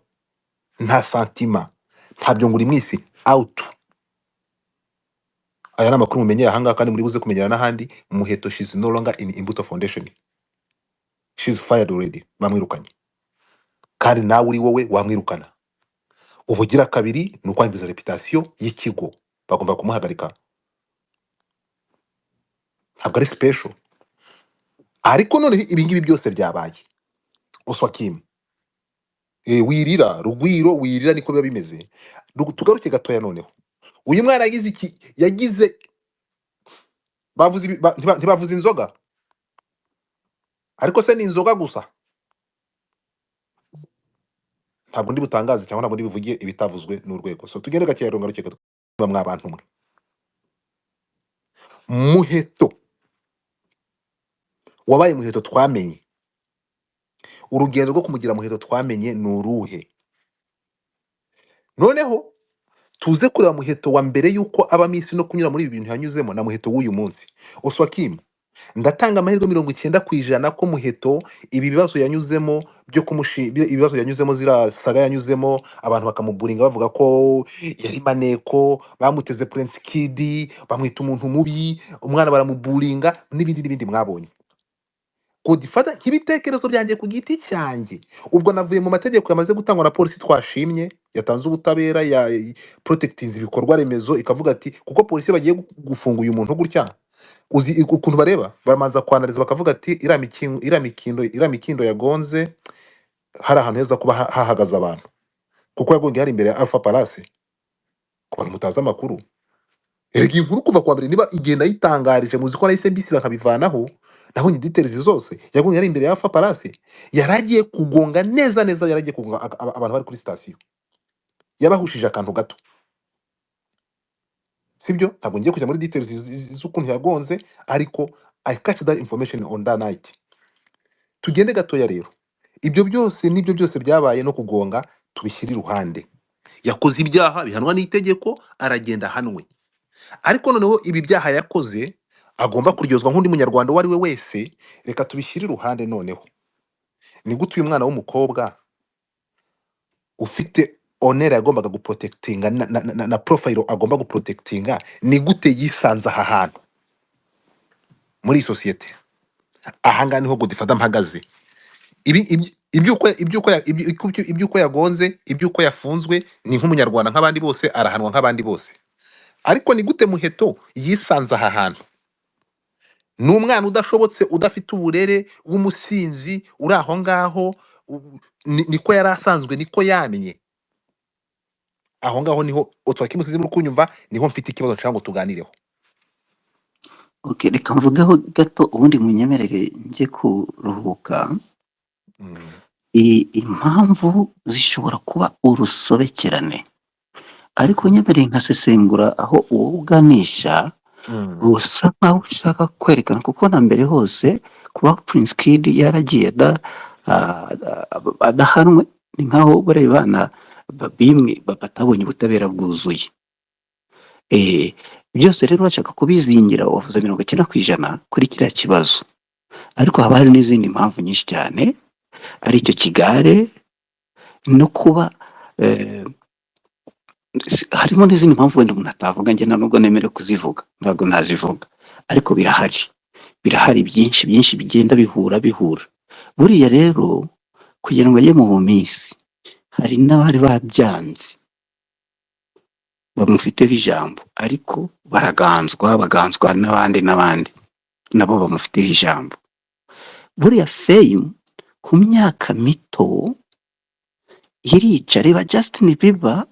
nta santima, ntabyo ngo uri mwisi out. Aya ni amakuru mumenyeye ahangaha kandi muri buze kumenyera n'ahandi. Muheto, she's no longer in Imbuto Foundation, she's fired already, bamwirukanye. Kandi nawe uri wowe wamwirukana. Ubugira kabiri ni ukwangiza reputation y'ikigo, bagomba kumuhagarika. Ntabwo ari special. Ariko none ibi ngibi byose byabaye, Oswakim. Wirira Rugwiro, wirira niko biba bimeze. Tugaruke gatoya noneho. Uyu mwana yagize iki, yagize bavuze ntibavuze inzoga, ariko se ni inzoga gusa. Ntabwo ndi butangaze cyangwa ntabwo ndi bivugiye ibitavuzwe n'urwego. So tugende gakeya ngaruke gato mwabantu mwe. Muheto wabaye muheto twamenye. Urugendo rwo kumugira muheto twamenye ni uruhe? Noneho tuze kureba muheto wa mbere yuko aba misi no kunyura muri ibi bintu yanyuzemo na muheto w'uyu munsi. Oswakim, ndatanga amahirwe 90% ko muheto ibi bibazo yanyuzemo ibibazo yanyuzemo zira saga yanyuzemo abantu bakamuburinga bavuga ko yari maneko, bamuteze Prince Kid, bamwita umuntu mubi, umwana baramuburinga n'ibindi mwabonye. Kudifata kibitekerezo byanjye ku giti cyanjye, ubwo navuye mu mategeko yamaze gutangwa na polisi twashimye yatanze ubutabera ya protectinze ibikorwa remezo, ikavuga ati kuko polisi bagiye gufunga uyu muntu gutya, uzi ukuntu bareba baramanza kwanariza bakavuga ati ira mikindo yagonze hari ahantu heza kuba hahagaze abantu, kuko yagonge hari imbere ya Alpha Palace. Ku bantu mutazi amakuru, erega inkuru kuva kwa mbere niba igenda yitangarije muzi ko nahise mbisi bakabivanaho, nabonye details zose. Yagonge yari imbere ya Alpha Palace, yaragiye kugonga neza yaragiye kugonga abantu bari kuri station, yabahushije akantu gato, sibyo? Ntabwo ngiye kujya muri details z'ukuntu yagonze, ariko I catch that information on that night. Tugende gatoya rero, ibyo byose nibyo byose byabaye no kugonga tubishyira iruhande. Yakoze ibyaha bihanwa n'itegeko, aragenda hanwe. Ariko noneho ibi byaha yakoze agomba kuryozwa nk'undi munyarwanda uwo ari we wese. Reka tubishyire iruhande noneho. Ni gute uyu mwana w'umukobwa ufite honor yagombaga guprotectinga na profile agomba guprotectinga, ni gute yisanze aha hantu muri societe? Ahanga niho godifata mpagaze. Ibyuko yagonze, ibyuko yafunzwe, ni nk'umunyarwanda nk'abandi bose, arahanwa nk'abandi bose. Ariko ni gute muheto yisanze aha hantu? Ni umwana udashobotse, udafite uburere, w'umusinzi uri aho ngaho, niko yari asanzwe, niko yamenye. Aho ngaho niho utwakimusize muri kunyumva, niho mfite ikibazo nshaka ngo tuganireho. Okay, reka mvugeho gato ubundi munyemerere njye kuruhuka. Impamvu zishobora kuba urusobekerane, ariko nyemereye nkasesengura aho uwo uganisha usa nkaho ushaka kwerekana, kuko na mbere hose kuba Prince Kid yaragiye adahanwe ni nkaho bari bana bimwe batabonye ubutabera bwuzuye. Byose rero bashaka kubizingira wavuze 90% kuri kiriya kibazo, ariko haba hari n'izindi mpamvu nyinshi cyane, ari icyo kigare no kuba harimo n'izindi mpamvu wenda umuntu atavuga, njye nubwo nemere kuzivuga ntabwo nazivuga, ariko birahari byinshi bigenda bihura. Buriya rero kugira ngo ajye mu bumisi hari n'abari babyanze bamufiteho ijambo, ariko baganzwa n'abandi nabo bamufiteho ijambo. Buriya Fame ku myaka mito irica. Reba Justin Bieber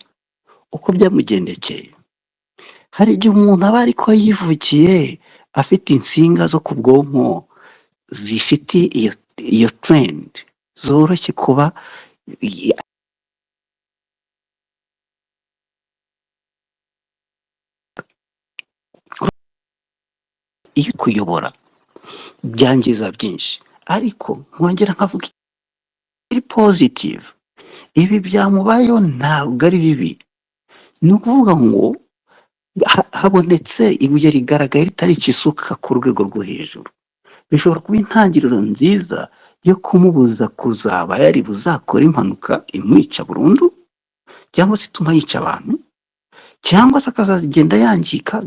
uko byamugendekeye. Hari igihe umuntu aba ariko yivukiye afite insinga zo ku bwonko zifite iyo trend zoroshye kuba iyo kuyobora byangiza byinshi, ariko nkongera nkavuga iri positive. Ibi byamubayeho ntabwo ari bibi, ni ukuvuga ngo habonetse ibuye rigaragaye ritari ikisuka ku rwego rwo hejuru, bishobora kuba intangiriro nziza yo kumubuza kuzaba yari buzakora impanuka imwica burundu, cyangwa se ituma yica abantu, cyangwa se akazagenda yangirika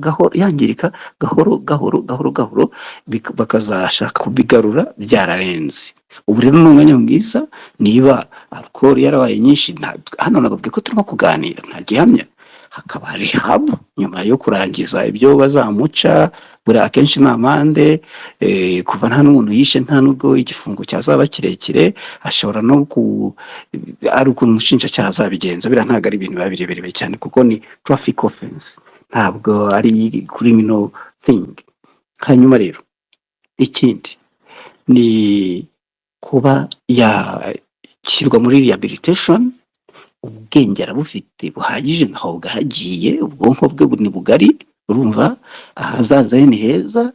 gahoro bakazashaka kubigarura byararenze. Ubu rero ni umwanya mwiza, niba alcohol yarabaye nyinshi, hano navuga ko turimo kuganira nta gihamya, hakaba rehab nyuma yo kurangiza ibyo bazamuca, buriya akenshi ni amande, kuva nta n'umuntu yishe nta nubwo igifungo cyazaba kirekire, ashobora no ari ukuntu umushinjacyaha azabigenza, biriya ntabwo ari ibintu biba birebire cyane kuko ni traffic offense, ntabwo ari criminal thing. Hanyuma rero ikindi ni kuba yashyirwa muri rehabilitation, ubwenge arabufite buhagije, ntaho bwagiye, ubwonko bwe ni bugari, urumva ahazaza he ni heza,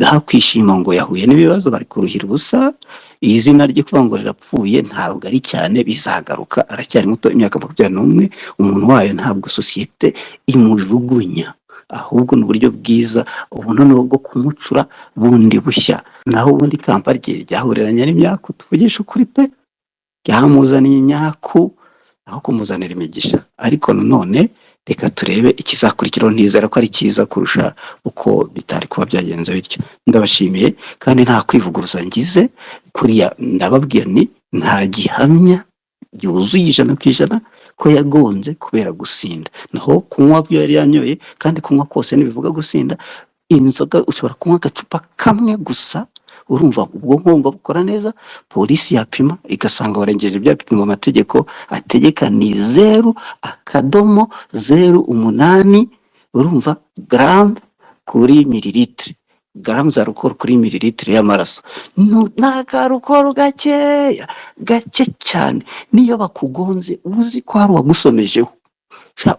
hakwishima ngo yahuye n'ibibazo bari kuruhira ubusa, izina rye kuvuga ngo rirapfuye ntabwo ari cyane, bizagaruka, aracyari muto, imyaka 21, umuntu wayo ntabwo sosiyete imujugunya, ahubwo ni uburyo bwiza ubu noneho bwo kumucura bundi bushya. Naho ubundi kampa rye ryahuriranye n'imyaku, tuvugisha ukuri pe, ryamuzaniye imyaku aho kumuzanira imigisha. Ariko nanone reka turebe ikizakurikiraho, ntizera ko ari cyiza kurusha uko bitari kuba byagenze bityo. Ndabashimiye kandi nta kwivuguruza ngize kuriya, ndababwira ni nta gihamya yuzuye 100% ko yagonze kubera gusinda. Naho kunywa byo yari yanyoye, kandi kunywa kose ntibivuga gusinda. Inzoga ushobora kunywa agacupa kamwe gusa, urumva ubwonko bukora neza, polisi yapima igasanga warengeje ibyapimwa amategeko ategeka ni 0.08, urumva, gram kuri mililitre, gram za alcohol kuri mililitre y'amaraso, naka alcohol gake cyane. Niyo bakugonze uzi ko hari uwagusomejeho,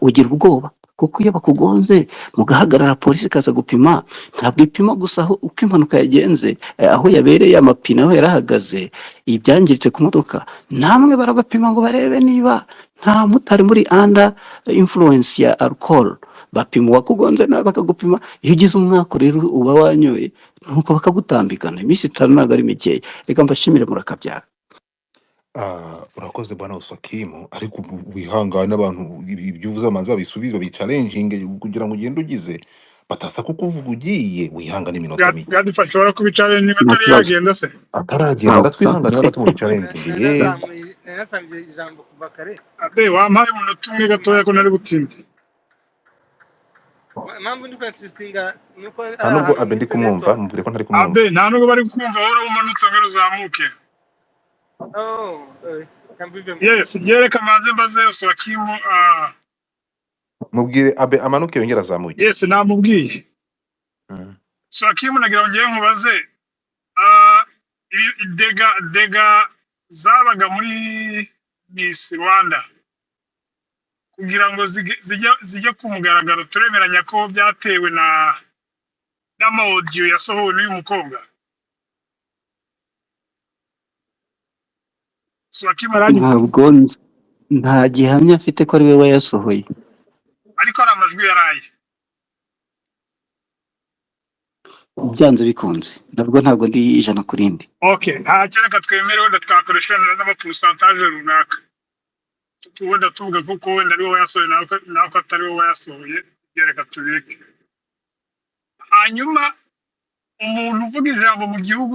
ugira ubwoba, kuko iyo bakugonze mugahagarara polisi ikaza gupima, ntabwo ipima gusa aho uko impanuka yagenze, aho yabereye amapine, aho yarahagaze, ibyangiritse ku modoka, namwe barabapima ngo barebe niba nta mutari muri under influence ya alcohol, bapima uwakugonze nawe bakagupima. Iyo ugize umwaka rero uba wanyoye, nuko bakagutambikana iminsi 5, ntabwo ari mikeya. Reka mbashimire, murakabyara. Urakoze bwana Usakimu, ariko wihangane abantu ibyo uvuze amazi babisubize babichallenging kugira ngo ugende ugize batasa kukuvuga ugiye, wihangane iminota mike Godfather ushobora kubicarenga Nta atari kibazo. yagenda se. ataragenda Sawa. gatwihanganira gato mu challenging narasamye ijambo kuva kare. Abe wampaye umunota umwe gatoya ko nari gutsinda. Impamvu ndi kwensistinga nuko ari nta nubwo ahantu abe ndi muri kumwumva, network. mubwire ko ntari kumwumva. Abe nta nubwo bari kumva, wowe umanutse ngo uzamuke. Kambivemo. Yes, yereka manze mbaze Usakimu. Mubwire abe amanuke yongera azamuke. Yes, namubwiye. Usakimu nagira ngo ngiye nkubaze, dega zabaga muri Miss Rwanda, kugira ngo zijye ku mugaragaro, turemeranya ko byatewe n'amaudio yasohowe n'uyu mukobwa. Usakimu aranyumva? Ntabwo nta gihamya afite ko ari we wayasohoye, Ariko ari amajwi yaraye. byanze bikunze, ntabwo ndi 100%. Okay, ntacyo, reka twemere, wenda twakoresha n'amapurusantaje runaka, wenda tuvuga kuko wenda ari wowe yasohoye nawe ko atari wowe yasohoye, reka tubireke. Hanyuma umuntu uvuga ijambo mu gihugu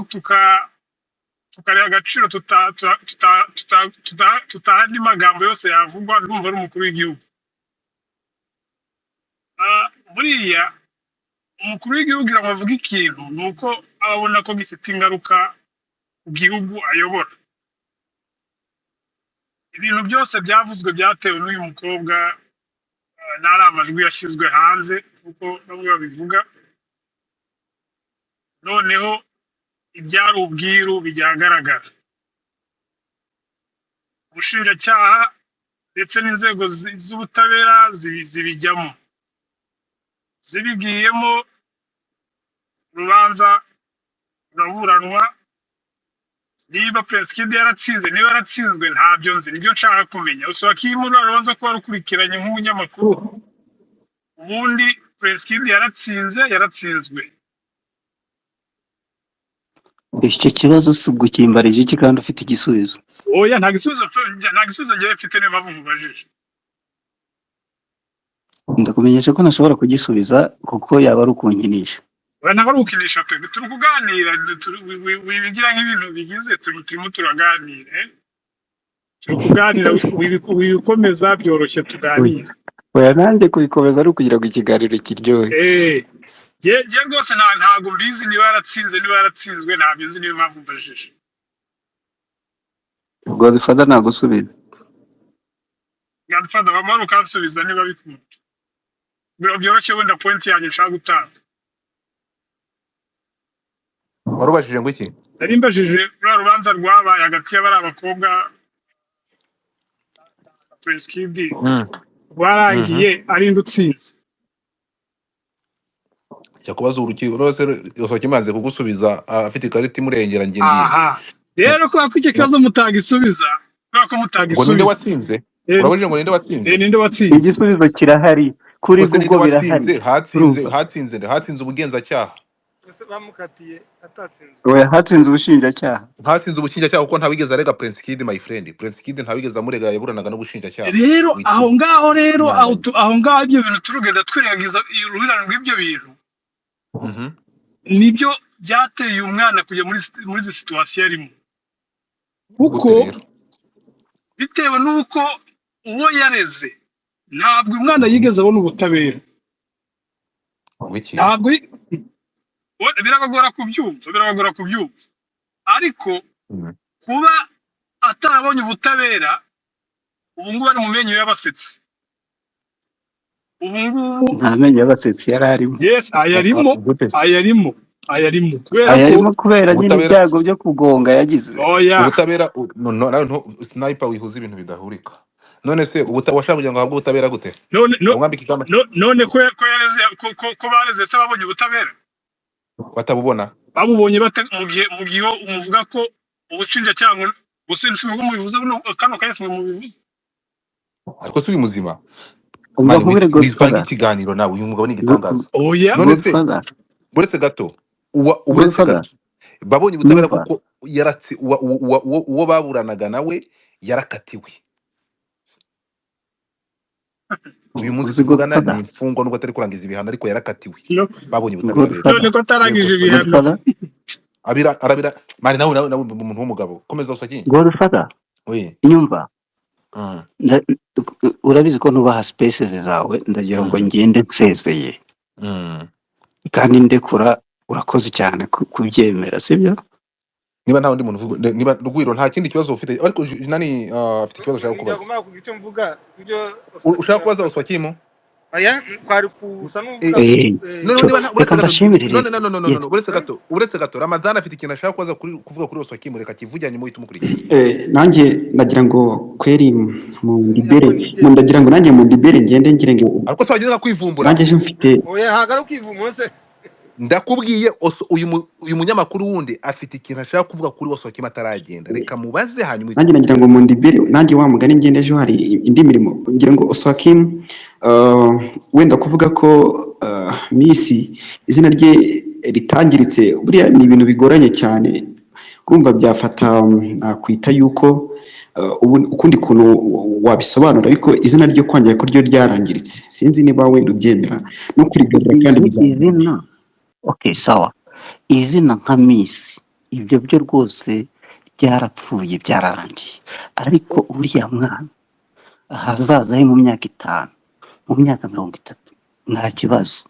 tukareba agaciro, tutaha andi magambo yose yavugwa, ndumva ari umukuru w'igihugu. Buriya umukuru w'igihugu ngo avuga ikintu ni uko abona ko gifite ingaruka ku gihugu ayobora. Ibintu byose byavuzwe byatewe n'uyu mukobwa, n'ari amajwi yashyizwe hanze kuko bamwe babivuga, noneho ibyari ubwiru bijyagaragara. Ubushinjacyaha ndetse n'inzego z'ubutabera zibijyamo, zibigiyemo, urubanza ruraburanwa. Niba Prince Kid yaratsinze, niba yaratsinzwe ntabyo nzi, nibyo nshaka kumenya. Usakimu rubanza ko warukurikiranye nk'umunyamakuru, ubundi Prince Kid yaratsinzwe. Icyo kibazo si ugukimbarije iki kandi ufite igisubizo? Oya, nta gisubizo ngiye mfite, niyo mpamvu mubajije. Ndakumenyesha ko ntashobora kugisubiza kuko yaba ari ukunkinisha. Ntabwo ari ukinisha pe, turi kuganira, wibigira nk'ibintu bigize, turimo turaganira, turi kuganira, wibikomeza byoroshye tuganira. oya nanjye kubikomeza ari ukugira ngo ikiganiro kiryohe. je rwose ntago mbizi niba yaratsinze niba yaratsinzwe ntabyo nzi niyo mpamvu mbajije. ubwo dufata nagusubiza. Godfather bamara ukansubiza niba bikunda byoroshye wenda point yanjye nshaka gutanga. warubajije ngo iki? Nari mbajije rwa rubanza rwabaye hagati y'abari abakobwa Prince Kid rwarangiye ari ndutsinze. Jya kubaza urukiko rwose Osoki imaze kugusubiza afite ikarita imurengera njye ndinde. Aha rero kwa kw'icyo kibazo mutagisubiza kubera ko Ngo ninde mutagisubiza. watsinze? Urabajije ngo ninde watsinze? Ninde watsinze? Igisubizo kirahari kuri Kose ninde Google birahari. watsinze? Hatsinze ubugenzacyaha. ese bamukatiye atatsinzwe. Oya hatsinze ubushinjacyaha. Hatsinze ubushinjacyaha kuko ntawigeze arega Prince Kid my friend. Prince Kid ntawigeze amurega yaburanaga n'ubushinjacyaha. Rero aho ngaho ibyo bintu turugenda twirengagiza uruhirane rw'ibyo bintu. Nibyo byateye umwana kujya muri izi situation arimo. Kuko bitewe n'uko uwo yareze ntabwo umwana yigeze abona ubutabera. Ntabwo birabagora kubyumva ariko kuba atarabonye ubutabera ubu ngubu ari mu menyo y'abasetsi. Ubu ngubu nta menyo y'abasetsi yari arimo. Yes, ayarimo kubera nyine ibyago byo kugonga yagize. Ubutabera no sniper wihuza ibintu bidahurika. None se washaka kugira ngo ahabwe ubutabera gute? None ko yareze ko bareze se babonye ubutabera batabubona. Babubonye bate mu gihe umuvuga ko ubushinjacyaha businzwe bwo mubivuze kano kayese mubivuze. Ariko si muzima. Wivanga ikiganiro nawe uyu mugabo ni igitangaza. None se buretse gato uburetse gato babonye ubutabera kuko yaratse uwo baburanaga nawe yarakatiwe. Uyu munsi tuvugana ni imfungwa nubwo atari kurangiza ibihano ariko yarakatiwe. Babonye ubutabera. None ko atarangije ibihano. Arabira mari nawe umuntu w'umugabo komeza Osoki. Godfather. Inyumva. Urabizi ko nubaha spaces zawe ndagira ngo ngende nsezeye. Kandi ndekura urakoze cyane kubyemera sibyo? Niba nta wundi muntu niba Rugwiro nta kindi kibazo ufite ariko nani afite ikibazo ushaka kubaza. Ngomba kugira icyo mvuga ibyo ushaka kubaza Osoki mu? Aya kwari kusa n'uvuga. No uretse gato Ramadhan afite ikintu ashaka kuvuga kuri Osoki mu reka kivujyanye mu itumukurikiye. Nanjye ndagira ngo kweri mu ndagira ngo nanjye mu ndibere ngende ngire ngo ariko twagenda kwivumbura. Nanjye je mfite oya hagara kwivumbura se. Ndakubwiye uyu munyamakuru wundi afite ikintu ashaka kuvuga kuri Osoki mataragenda reka mubaze hanyuma. Nanjye nagira ngo mu ndibere nanjye wa mugani ngende ejo hari indi mirimo ngira ngo Osoki wenda kuvuga ko Misi izina rye ritangiritse buriya ni ibintu bigoranye cyane kumva byafata kwita yuko ukundi kuntu wabisobanura ariko izina ryo kwangira ko ryo ryarangiritse sinzi niba wenda ubyemera no kurigarura kandi bizina. Okay, sawa. Izina nka Miss ibyo byo rwose byarapfuye byararangiye ariko uriya mwana ahazaza mu myaka 5 mu myaka 30 nta kibazo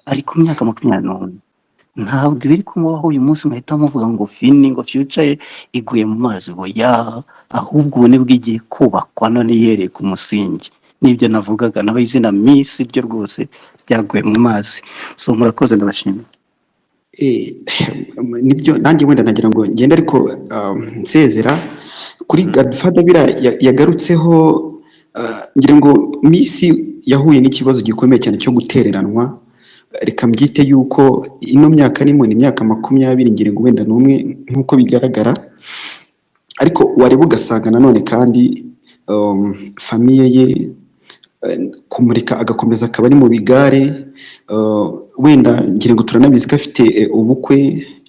ariko mu myaka 20 ntabwo biri kumubaho uyu munsi ngahita muvuga ngo fini ngo future iguye mu mazi boya ahubwo ubone bw'igiye kubakwa none yereye ku musingi nibyo navugaga naho izina Miss byo rwose byaguye mu mazi. So murakoze ndabashimira. Nibyo nanjye wenda nagira ngo ngende ariko nsezera kuri Godfather bira yagarutseho ngira ngo Miss yahuye n'ikibazo gikomeye cyane cyo gutereranwa reka mbyite yuko ino myaka ni imyaka 20 ngira ngo wenda n'umwe nkuko bigaragara ariko wareba ugasanga nanone kandi famiye ye kumurika agakomeza akaba ari mu bigare wenda ngira ngo turanabizi ko afite ubukwe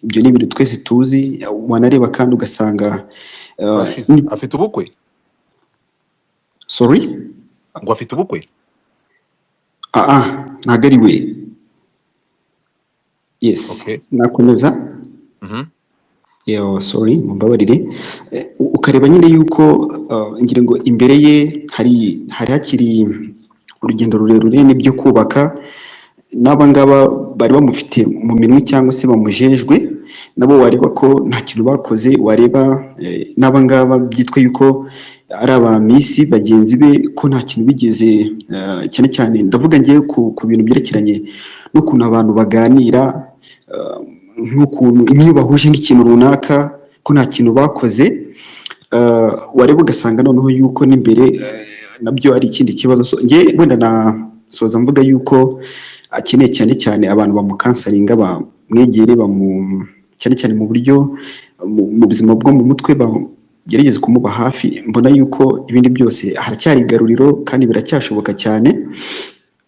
ibyo ni ibintu twese tuzi wanareba kandi ugasanga afite ubukwe. Sorry ngo afite ubukwe ntago ari we. Yes nakomeza sorry mumbabarire ukareba nyine yuko ngira ngo imbere ye hari hakiri urugendo rurerure n'ibyo kubaka. N'abangaba bari bamufite mu minwe cyangwa se bamujejwe, nabo wareba ko nta kintu bakoze. Wareba n'abangaba byitwa yuko ari abamisi bagenzi be, ko nta kintu bigeze, cyane cyane ndavuga ngewe ku bintu byerekeranye n'ukuntu abantu baganira, nk'ukuntu iyo bahuje nk'ikintu runaka ko nta kintu bakoze. Wareba ugasanga noneho yuko n'imbere nabyo ari ikindi kibazo. Nge wenda nasoza mvuga yuko akeneye cyane cyane abantu bamukansaringa, bamwegere, cyane cyane mu buryo mu buzima bwo mu mutwe, gerageza kumuba hafi. Mbona yuko ibindi byose haracyari igaruriro kandi biracyashoboka cyane,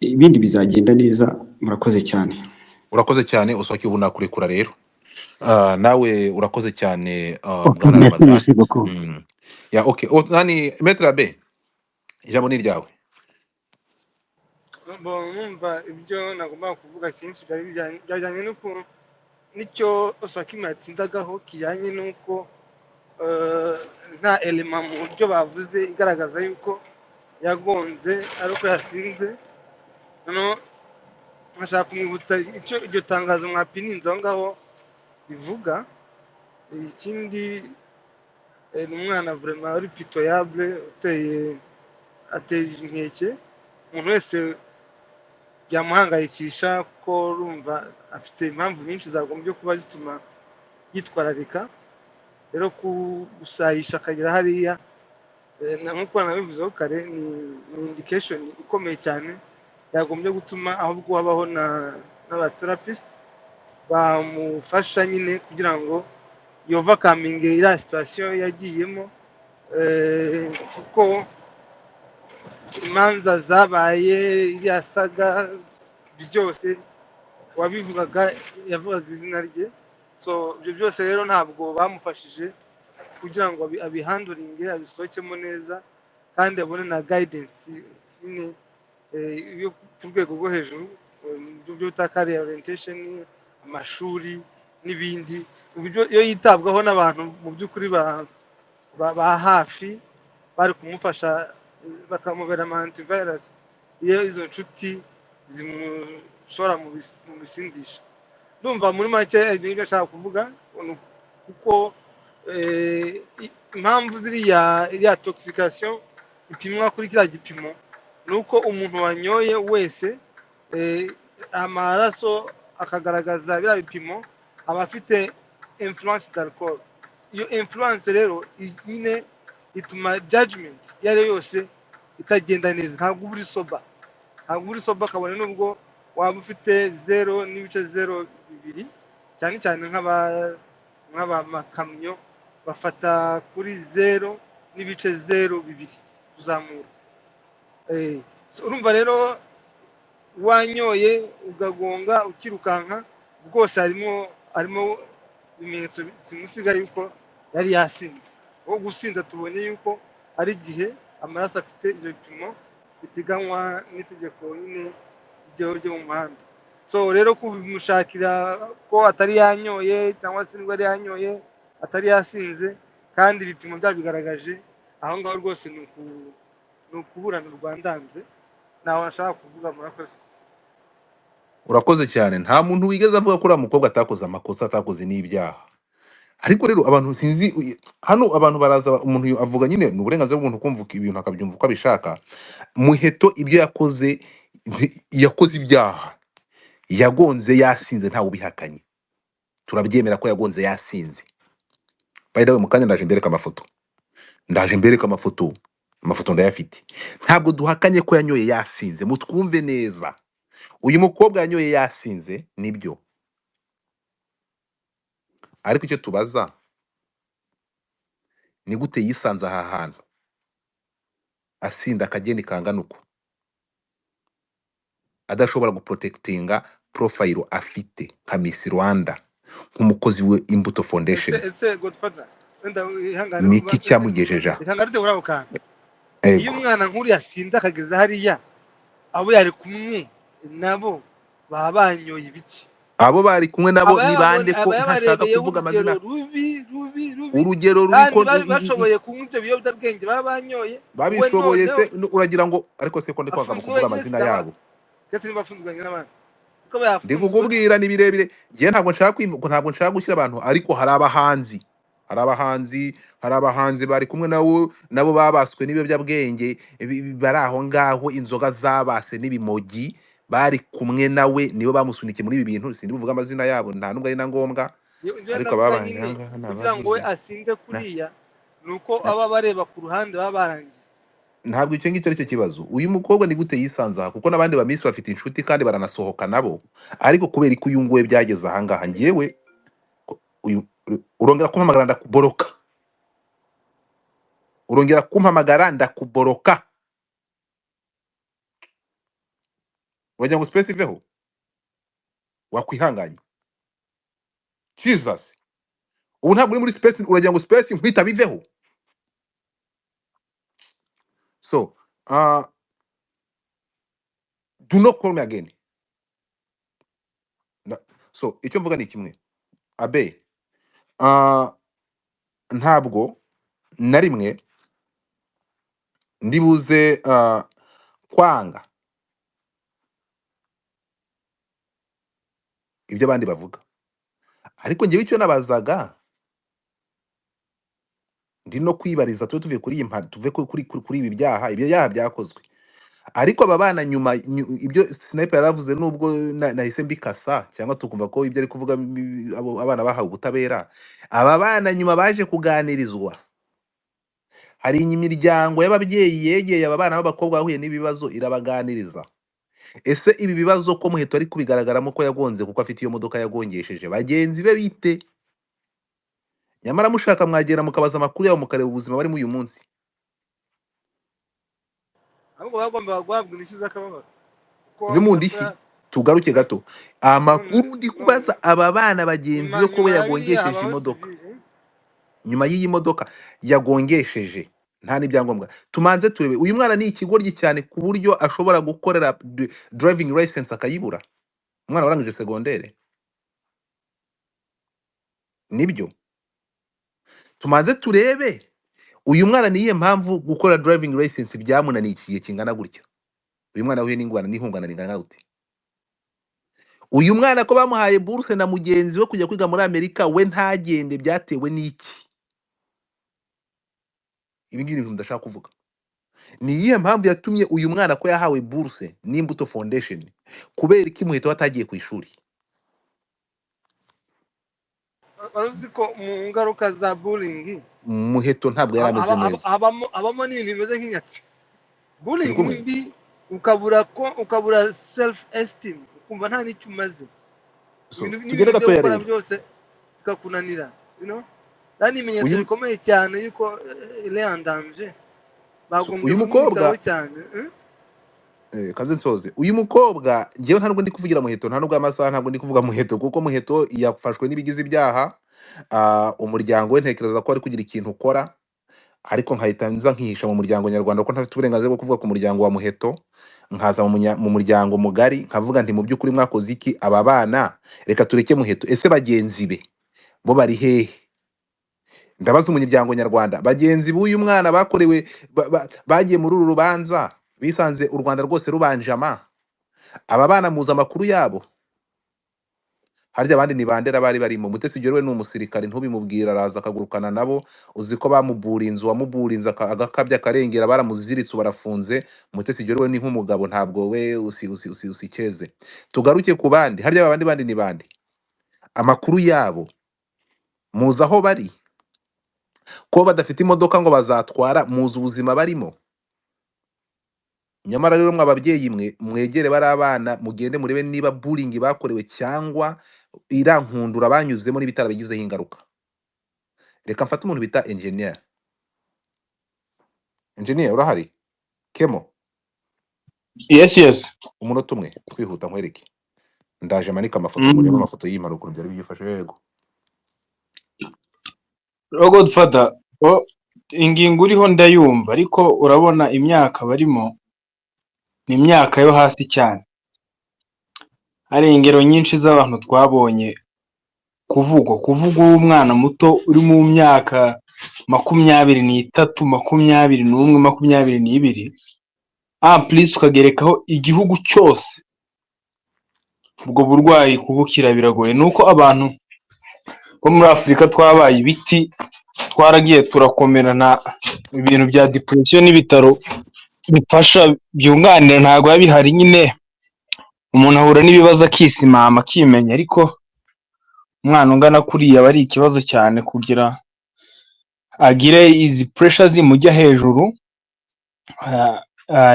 ibindi bizagenda neza. Murakoze cyane. urakoze cyane Oswaki, ubu nakurekura rero. Nawe urakoze cyane Okay, bwana merci, Ramadan. merci beaucoup. Ya okay, nani Maître Abe, ijambo ni ryawe. numva ibyo nagombaga kuvuga cyinshi byari bijyanye n'ukuntu nicyo Oswakima yatsindagaho kijyanye n'uko nta elema mu buryo bavuze igaragaza yuko yagonze ari uko yasinze. Noneho nkashaka kumwibutsa icyo iryo tangazo mwapininze aho ngaho rivuga. Ikindi ni umwana vraiment uri pitoyable, ateye inkeke. Umuntu wese byamuhangayikisha kuko urumva afite impamvu nyinshi zagombye kuba zituma yitwararika. Rero gusahisha akagera hariya, nk'uko nabivuzeho kare, ni indication ikomeye cyane yagombye gutuma ahubwo habaho n'abatherapist bamufasha nyine kugira ngo yovakaminge iriya situation yagiyemo, kuko imanza zabaye, iriya saga byose wabivugaga yavugaga izina rye. So ibyo byose rero ntabwo bamufashije kugira ngo abihanduringe, abisohokemo neza, kandi abone na guidance nyine yo ku rwego rwo hejuru, ibyo bita career orientation, amashuri n'ibindi. Iyo yitabwaho n'abantu mu by'ukuri ba hafi, bari kumufasha bakamubera antivirus iyo izo nshuti zimushora mu bisindisha. Ndumva muri make ibyo nshaka kuvuga, kuko impamvu iriya toxication ipimwa kuri kiriya gipimo ni uko umuntu wanyoye wese amaraso akagaragaza biriya bipimo aba afite influence d'alcool. Iyo influence rero nyine ituma judgment iyo ari yo yose itagenda neza. Ntabwo uba uri soba, kabone nubwo waba ufite 0.02, cyane cyane nk'abamakamyo bafata kuri 0.02 kuzamura. Urumva rero wanyoye ugagonga ukirukanka, bwose harimo ibimenyetso simusiga yuko yari yasinze. Aho gusinda tubonye yuko ari igihe amaraso afite ibyo bipimo biteganywa n'itegeko nyine ryo mu muhanda. So rero kumushakira ko atari yanyoye cyangwa se ngo ari yanyoye atari yasinze kandi ibipimo byabigaragaje, aho ngaho rwose ni ukuburana Rwandanze. Naho nashaka kuvuga. Murakoze. Urakoze cyane. Nta muntu wigeze avuga ko uriya mukobwa atakoze amakosa, atakoze n'ibyaha. Ariko rero abantu sinzi, hano abantu baraza, umuntu avuga nyine ni uburenganzira bw'umuntu kumva ibintu akabyumva uko abishaka. Muheto ibyo yakoze ibyaha, yagonze yasinze, ntawe ubihakanye. Turabyemera ko yagonze yasinze. By the way, mukanya ndaje mbereka amafoto, amafoto ndayafite. Ntabwo duhakanye ko yanyoye yasinze, mutwumve neza. Uyu mukobwa yanyoye yasinze nibyo, ariko icyo tubaza ni gute yisanze aha hantu asinda akageni kangana uko, adashobora guprotectinga profile afite nka Miss Rwanda, nk'umukozi we Imbuto Foundation. Ese Godfather, Niki cyamugejeje? ihangarite uraho kandi iyo umwana nk'uri yasinda akageza hariya, abo yari kumwe nabo baba banyoye ibiki? abo bari kumwe nabo ni bande ko aba ntashaka yabarebeyeho kuvuga urugero amazina? rubi Urugero rubi kandi ko bashoboye kunywa ibyo biyobyabwenge baba banyoye we babishoboye noneho se uragira ngo ariko se ko ndi kwanga afunzwe kuvuga wenyine amazina sikaba yabo? ndetse niba afunzwe n'abandi ko Ndi bayafunzwe kukubwira ni birebire. Ngiye ntabwo nshaka gushyira abantu, ariko hari abahanzi bari kumwe nabo babaswe n'ibiyobyabwenge bari aho ngaho, inzoga zabase n'ibimogi, bari kumwe nawe nibo bamusunikiye muri ibi bintu. Sindi buvuga amazina yabo, nta nubwo ari na ngombwa, ibyo ariko ndavuga ababanje aha nyine ngaha ni kugira ngo we abavuze. asinde Na- kuriya ni uko na- aba bareba ku ruhande baba barangiye. ntabwo icyo ngicyo ari cyo kibazo. Uyu mukobwa ni gute yisanze aha? Kuko n'abandi bamisi bafite inshuti kandi baranasohoka nabo, ariko kubera ko uyu nguwe byageze aha ngaha, ngewe urongera kumpamagara ndakuboroka, wagira ngo space iveho, wakwihanganye. Jesus, ubu ntabwo uri muri space, uragira ngo space nkwita biveho? So do not call me again. So icyo mvuga ni kimwe, abe, ntabwo na rimwe ndibuze kwanga ibyo abandi bavuga, ariko ngewe icyo nabazaga, ndi no kwibariza, tuve kuri iyi tuve kuri ibi byaha, ibyo byaha byakozwe, ariko aba bana nyuma ibyo sniper yaravuze, nubwo nahise mbikasa cyangwa tukumva ko ibyo ari kuvuga abo abana bahawe ubutabera, aba bana nyuma baje kuganirizwa. Hari imiryango y'ababyeyi yegeye aba bana b'abakobwa bahuye n'ibibazo irabaganiriza. Ese ibi bibazo ko Muheto ari kubigaragaramo ko yagonze kuko afite iyo modoka yagongesheje, bagenzi be bite? Nyamara mushaka mwagera mukabaza amakuru yabo, mukareba ubuzima barimo uyu munsi. ahubwo bagomba guhabwa indishyi z'akababaro kuko Tuve mu amakosa ndishyi tugaruke gato, amakuru ndi none kubaza aba bana bagenzi be ko we nyuma ya biriya yagongesheje habaho imodoka, sivile. nyuma y'iyi modoka yagongesheje nta n'ibyangombwa. Tumanze turebe, uyu mwana ni ikigoryi cyane ku buryo ashobora gukorera driving license akayibura. Umwana warangije segondere, nibyo. Tumanze turebe, uyu mwana niyihe mpamvu gukora driving license byamunaniye igihe kingana gutya? Uyu mwana huye n'ihungana ringana gute? Uyu mwana ko bamuhaye bourse na mugenzi we kujya kwiga muri Amerika, we ntagende, byatewe n'iki? Ibi ngibi bintu ndashaka kuvuga. Ni iyihe mpamvu yatumye uyu mwana ko yahawe bourse n'Imbuto Foundation, kubera iki Muheto atagiye ku ishuri? uzi ko mu ngaruka za bullying Muheto ntabwo yari ameze neza. habamo n'ibintu bimeze nk'inyatsi. Turi Bullying ni kumwe? mbi, ukabura self esteem, ukumva nta n'icyo umaze, So tugere n'ibintu byo gatoya gukora rero. byose bikakunanira, ni ibimenyetso Uyu bikomeye cyane yuko leandanje bagombye uyu kumwitaho mukobwa cyane. kaze nsoze. Uyu mukobwa ngewe ntabwo ndi kuvugira Muheto, nta nubwo amasaha, ntabwo ndi kuvuga Muheto, kuko Muheto yafashwe n'ibigize ibyaha. Umuryango we ntekereza ko ari kugira ikintu ukora, ariko nkahita nza nkihisha mu muryango nyarwanda ko ntafite uburenganzira bwo kuvuga ku muryango wa Muheto, nkaza mu muryango mugari nkavuga nti mu by'ukuri mwakoze iki aba bana, reka tureke Muheto. Ese bagenzi be bo bari hehe? Ndabaza umuryango nyarwanda, bagenzi b'uyu mwana bakorewe bagiye muri uru rubanza, bisanze u Rwanda rwose rubanjama, aba bana muzi amakuru yabo? Harya abandi ni bandera bari barimo? Mutesi Jolly we ni umusirikare, ntubimubwira, araza akagurukana nabo. Uzi ko bamuburinze, uwamuburinze agakabya akarengera, baramuziritse, barafunze. Mutesi Jolly we ni nk'umugabo, ntabwo we usikeze. Tugaruke ku bandi, harya abandi ni bandi? Amakuru yabo muzi aho bari? Ko badafite imodoka ngo bazatwara, muzi ubuzima barimo? Nyamara rero mwa babyeyi mwe, mwegere bari abana, mugende murebe niba bullying bakorewe cyangwa irankundura banyuzemo n'ibitarabigizeho ingaruka. Reka mfate umuntu bita engineer. Engineer urahari? Kemo, Yes. umunota umwe twihuta nkwereke. Ndaje manika amafoto, murebe Mm. amafoto y'impanuka byari byifashe. Yego. Godfather, ingingo uriho ndayumva, ariko urabona imyaka barimo ni imyaka yo hasi cyane. hari ingero nyinshi z'abantu twabonye kuvugwa umwana muto uri mu myaka 23, 21, 22, please ukagerekaho igihugu cyose, ubwo burwayi kubukira biragoye. Nuko abantu bo muri Afurika twabaye ibiti, twaragiye turakomerana, ibintu bya depression n'ibitaro bifasha byunganira ntabwo biba bihari. Nyine umuntu ahura n'ibibazo akisimama akimenya, ariko umwana ungana kuriya aba ari ikibazo cyane kugira agire izi pressure zimujya hejuru.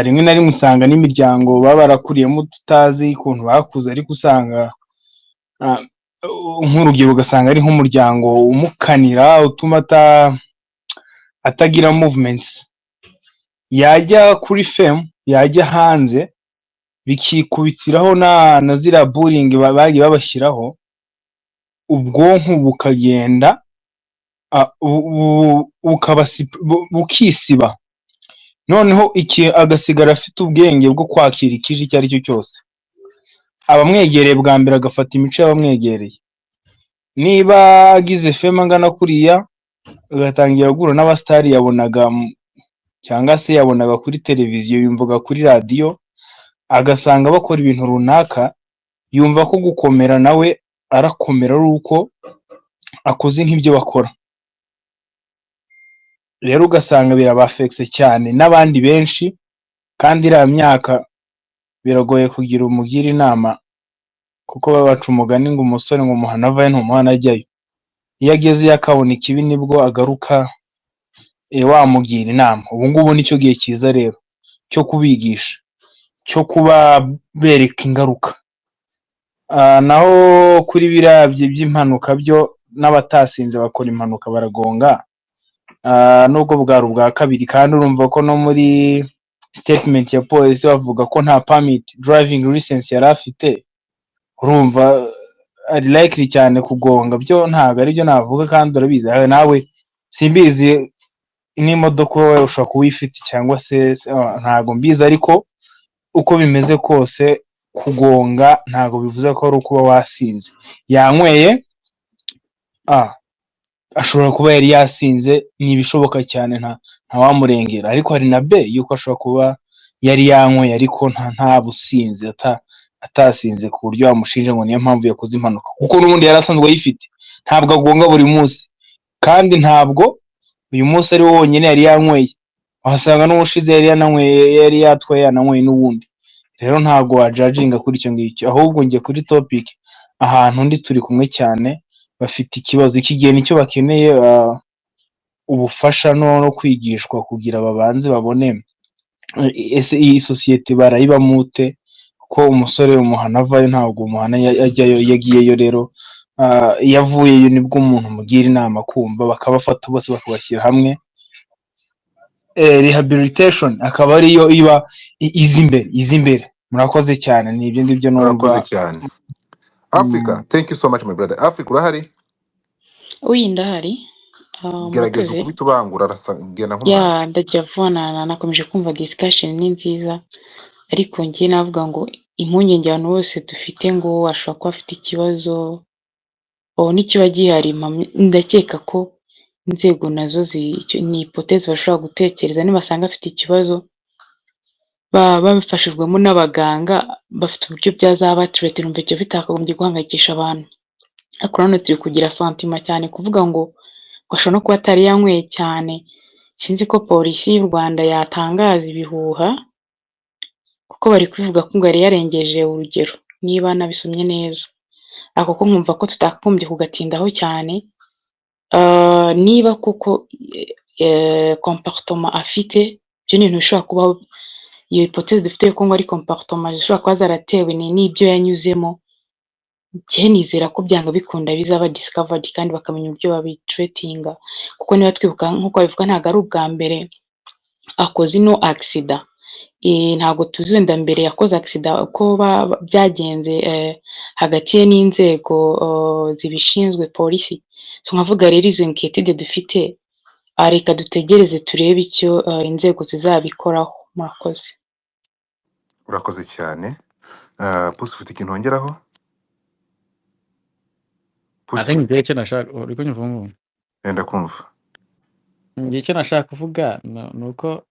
Rimwe na rimwe usanga n'imiryango baba barakuriyemo tutazi ukuntu bakuze, ariko usanga nk'urugero ugasanga ari nk'umuryango umukanira utuma atagira movements, yajya kuri fame, yajya hanze bikikubitiraho na ziriya bullying bagiye babashyiraho, ubwonko bukagenda bukisiba, noneho agasigara afite ubwenge bwo kwakira ikije icyo ari cyo cyose. Abamwegereye bwa mbere agafata imico y'abamwegereye. Niba agize fame angana kuriya, agatangira guhura n'abastari yabonaga cyangwa se yabonaga kuri televiziyo, yumvaga kuri radiyo, agasanga bakora ibintu runaka, yumva ko gukomera nawe arakomera ari uko akoze nk'ibyo bakora. Rero ugasanga birabafekse cyane n'abandi benshi, kandi iriya myaka biragoye kugira umugira inama, kuko babaca umugani ngo umusore ngo umuhana avayo ntumuhana ajyayo. Iyo ageze akabona ikibi nibwo agaruka wamugira inama. Ubu ngubu nicyo gihe cyiza rero cyo kubigisha, cyo kuba bereka ingaruka. Naho kuri biriya by'impanuka byo, n'abatasinze bakora impanuka baragonga, nubwo bwari ubwa kabiri, kandi urumva ko no muri statement ya polisi bavuga ko nta permit driving license yari afite. Urumva ari likely cyane kugonga, byo ntabwo ari byo navuga, kandi urabizi nawe, simbizi n'imodoka wowe ushobora kuba uyifite cyangwa se ntabwo mbizi, ariko uko bimeze kose kugonga ntabwo bivuze ko ari ukuba wasinze. Yanyweye, ashobora kuba yari yasinze, n'ibishoboka cyane, nta wamurengera. Ariko hari na B yuko ashobora kuba yari yanyweye ariko nta businzi, atasinze ku buryo wamushinja ngo niyo mpamvu yakoze impanuka, kuko n'ubundi yari asanzwe ayifite. Ntabwo agonga buri munsi, kandi ntabwo uyu munsi ari wo wonyine yari yanyweye, wasanga n'ubushize yari yananyweye, yari yatwaye yananyweye n'ubundi. Rero ntabwo wajajinga kuri icyo ngicyo, ahubwo njye kuri topic ahantu ndi turi kumwe cyane, bafite ikibazo. Iki gihe nicyo bakeneye, ubufasha no kwigishwa kugira babanze babone ese iyi sosiyete barayibamo ute, ko umusore umuhana avayo ntabwo umuhana ajyayo. Yagiyeyo rero, yavuyeyo nibwo umuntu mugira inama kumva, bakabafata bose bakabashyira hamwe. Rehabilitation akaba ariyo iba izi imbere. Murakoze cyane, ni ibyo ngibyo urakoze numva. cyane. Africa, thank you so much my brother. Africa urahari? Oui, ndahari. Gerageza Murakoze. ukubita ubangura, arasagena nk'umwanzi. Ndajya vuba, nakomeje kumva discussion ni nziza, ariko njye navuga ngo impungenge abantu bose dufite ngo ashobora kuba afite ikibazo, n'ikiba gihari, ndakeka ko inzego nazo ni hypothèse bashobora gutekereza, nibasanga afite ikibazo babifashijwemo n'abaganga, bafite uburyo byazaba treated. Numva icyo bitakagombye guhangayikisha abantu. Ariko nanone turi kugira sentiment cyane kuvuga ngo ashobora no kuba atari yanyweye cyane. Sinzi ko polisi y'u Rwanda yatangaza ibihuha, kuko bari kubivuga ko ngo yari yarengeje urugero, niba nabisomye neza. Ako ko nkumva ko tutakagombye kugatindaho cyane. Niba kuko comportement afite, byo ni ibintu bishobora kubaho. Iyo hypothèse dufite ko ngo ari comportement zishobora kuba zaratewe n'ibyo yanyuzemo, njye nizera ko byanga bikunda bizaba discovered kandi bakamenya uburyo babitreatinga, kuko niba twibuka nk'uko babivuga ntabwo ari ubwa mbere akoze ino accident. Ntabwo tuzi wenda mbere yakoze accident uko byagenze hagati ye n'inzego zibishinzwe polisi. So nkavuga rero izo inquiétude dufite, reka dutegereze turebe icyo inzego zizabikoraho. Murakoze. Urakoze cyane. Pusi ufite ikintu wongeraho? I Pusi think igihe cyo nashaka uri kunyumva ubu yenda kumva. igihe cyo nashaka kuvuga ni uko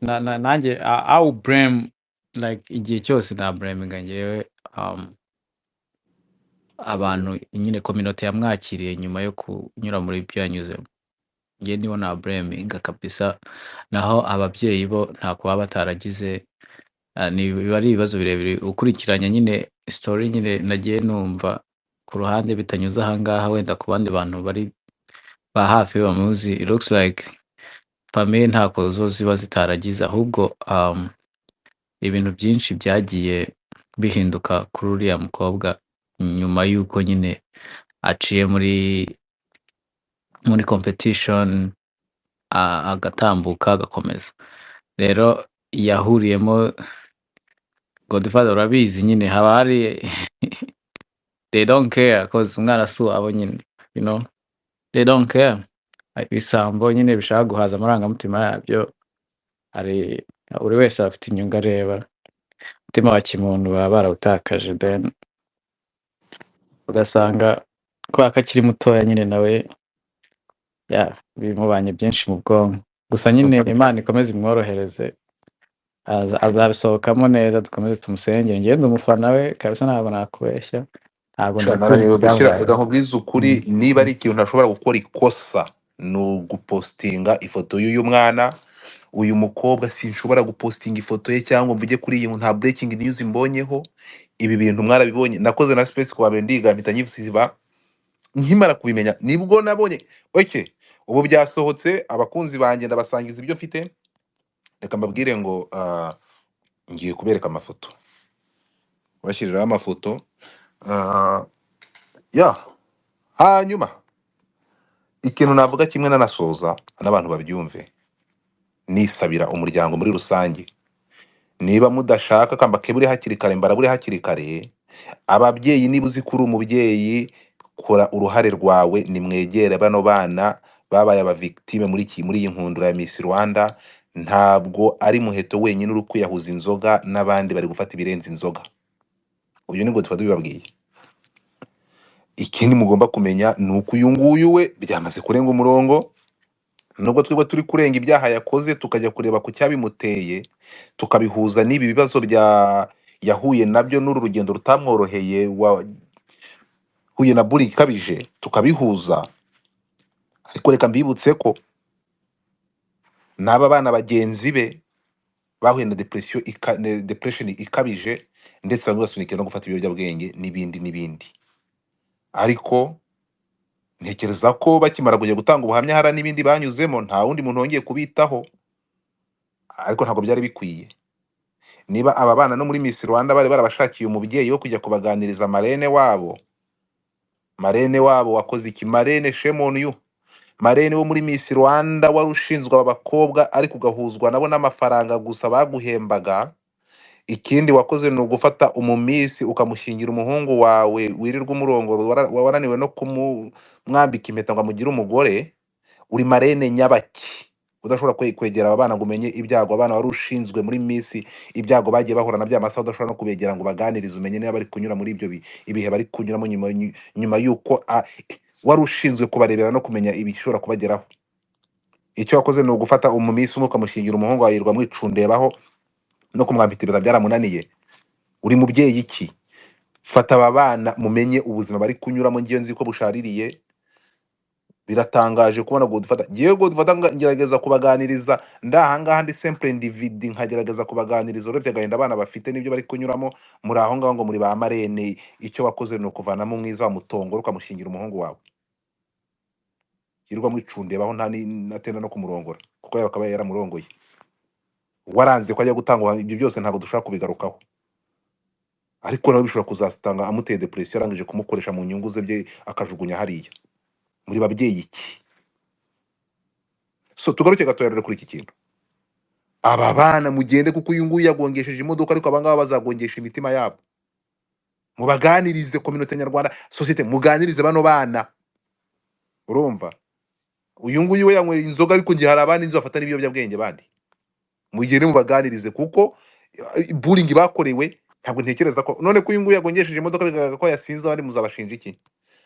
nanjye I will blame like igihe cyose na blaminga ngewe abantu nyine community yamwakiriye nyuma yo kunyura muri ibyo yanyuzemo ngewe nibo na blaminga kabisa naho ababyeyi bo nta kuba bataragize biba ari ibibazo birebire ukurikiranya nyine story nyine nagiye numva ku ruhande bitanyuze ahangaha wenda ku bandi bantu bari ba hafi bamuzi it looks like famille ntako zo ziba zitaragize ahubwo ibintu byinshi byagiye bihinduka kuri uriya mukobwa nyuma y'uko nyine aciye muri competition agatambuka agakomeza rero yahuriyemo Godfather urabizi nyine haba hari they don't care cause umwana si uwabo nyine you know they don't care ibisambo nyine bishaka guhaza amarangamutima yabyo hari buri wese afite inyungu areba umutima wa kimuntu baba barawutakaje then ugasanga kubera ko akiri mutoya nyine nawe bimubanye byinshi mu bwonko gusa nyine Imana ikomeze imworohereze azabisohokamo neza dukomeze tumusengere ngende umufana we kabisa ntabwo nakubeshya ntabwo Nananiwe gushyira ndakubwira reka nkubwize ukuri niba ari ikintu ntashobora gukora ikosa ni ugupostinga ifoto y'uyu mwana uyu mukobwa sinshobora gupostinga ifoto ye cyangwa mvuge kuri iyi nta breaking news mbonyeho ibi bintu mwarabibonye nakoze na space kwa ndiga mpita nyisiba nkimara kubimenya nibwo nabonye okay ubu byasohotse abakunzi banjye ndabasangiza ibyo mfite reka mbabwire ngo ngiye kubereka amafoto bashyiriraho amafoto hanyuma ikintu navuga kimwe nanasoza n'abantu babyumve nisabira umuryango muri rusange niba mudashaka kambake buri hakiri kare mbarabure hakiri kare ababyeyi niba uzi kuri umubyeyi kora uruhare rwawe nimwegere bano bana babaye abavictime muri iyi nkundura ya Miss Rwanda ntabwo ari Muheto wenyine uri kwiyahuza inzoga n'abandi bari gufata ibirenze inzoga uyu ni Godfather bibabwiye ikindi mugomba kumenya ni uko uyu nguyu we byamaze kurenga umurongo nubwo twebwe turi kurenga ibyaha yakoze tukajya kureba ku cyabimuteye tukabihuza n'ibi bibazo yahuye nabyo n'uru rugendo rutamworoheye huye na buri ikabije tukabihuza ariko reka mbibutse ko n'aba bana bagenzi be bahuye na depression ikabije ndetse bamwe basunikiye no gufata ibiyobyabwenge n'ibindi ariko ntekereza ko bakimara kujya gutanga ubuhamya hari n'ibindi banyuzemo nta wundi muntu wongeye kubitaho ariko ntabwo byari bikwiye niba aba bana no muri Miss Rwanda bari barabashakiye umubyeyi wo kujya kubaganiriza marene wabo wakoze iki marene shemon you marene wo muri Miss Rwanda wari ushinzwe aba bakobwa ariko ugahuzwa nabo n'amafaranga gusa baguhembaga ikindi wakoze ni ugufata umumisi ukamushingira umuhungu wawe wirirwa umurongoro warananiwe no kumwambika impeta ngo amugire umugore uri marene nyabaki udashobora kwegera aba bana ngo umenye ibyago abana wari ushinzwe muri Miss ibyago bagiye bahura na byamasaha udashobora no kubegera ngo baganirize umenye niba bari kunyura muri ibyo ibihe bari kunyuramo nyuma y'uko wari ushinzwe kubarebera no kumenya ibishobora kubageraho icyo wakoze ni ugufata umumisi umwe ukamushingira umuhungu wawe yirirwa mwicundebaho no kumwambika impeta byaramunaniye uri mubyeyi iki fata aba bana mumenye ubuzima bari kunyuramo ngiye nzi ko bushaririye biratangaje kubona Godfather ngerageza kubaganiriza ndahangaha ndi simple individu nkagerageza kubaganiriza urebye agahinda abana bafite n'ibyo bari kunyuramo muri aho ngaho ngo muri ba marene icyo wakoze ni ukuvanamo umwiza wa mutongoro ukamushingira umuhungu wawe yirirwa mwicundebaho natenda no kumurongora kuko yakaba yaramurongoye waranze ko ajya gutanga ibyo byose ntabwo dushaka kubigarukaho ariko nawe bishobora kuzatanga amuteye depression yarangije kumukoresha mu nyungu ze bye akajugunya hariya muri babyeyi iki so tugaruke gatoya rero kuri iki kintu aba bana mugende kuko uyu nguyu yagongesheje imodoka ariko abangaba bazagongesha imitima yabo mubaganirize community nyarwanda societe muganirize bano bana urumva uyu nguyu we yanyweye inzoga ariko ngiye hari abandi nzi bafata n'ibiyobyabwenge bandi mugende mubaganirize kuko bullying bakorewe, ntabwo ntekereza ko none ko uyu nguyu yagongesheje imodoka bigaragara ko yasinze, abandi muzabashinja iki?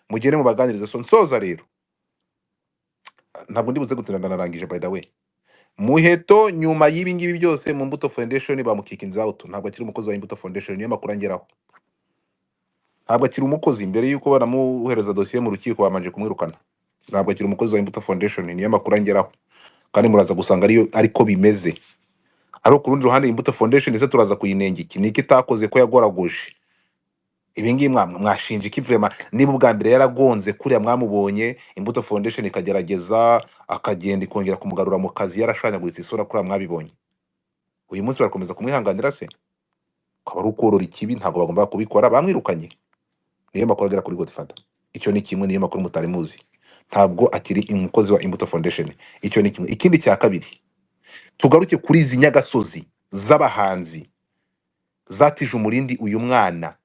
Mugende mubaganirize. So nsoza rero, ntabwo ndi buze gutinda, ndanarangije by the way. Muheto nyuma y'ibi ngibi byose mu Mbuto Foundation bamukikinze out, ntabwo akiri umukozi wa Imbuto Foundation, niyo makuru angeraho. Ntabwo akiri umukozi, mbere yuko banamuhereza dosiye mu rukiko bamanje kumwirukana. Ntabwo akiri umukozi wa Imbuto Foundation, niyo makuru angeraho. Kandi muraza gusanga ariko bimeze. Ariko ku rundi ruhande Imbuto Foundation ese turaza kuyinenga iki? Niki itakoze ko yagoragoje? Ibi ngibi mwashinja iki vrema? Niba ubwa mbere yaragonze kuriya mwamubonye, Imbuto Foundation ikagerageza akagenda ikongera kumugarura mu kazi yarashanyaguritse isura kuriya mwabibonye. Uyu munsi barakomeza kumwihanganira se? Akaba ari ukorora ikibi, ntabwo bagomba kubikora, bamwirukanye. Niyo makuru agera kuri Godfather. Icyo ni kimwe, niyo makuru mutari muzi. Ntabwo akiri umukozi wa Imbuto Foundation. Icyo ni kimwe. Ikindi cya kabiri, tugaruke kuri izi nyagasozi z'abahanzi zatije umurindi uyu mwana.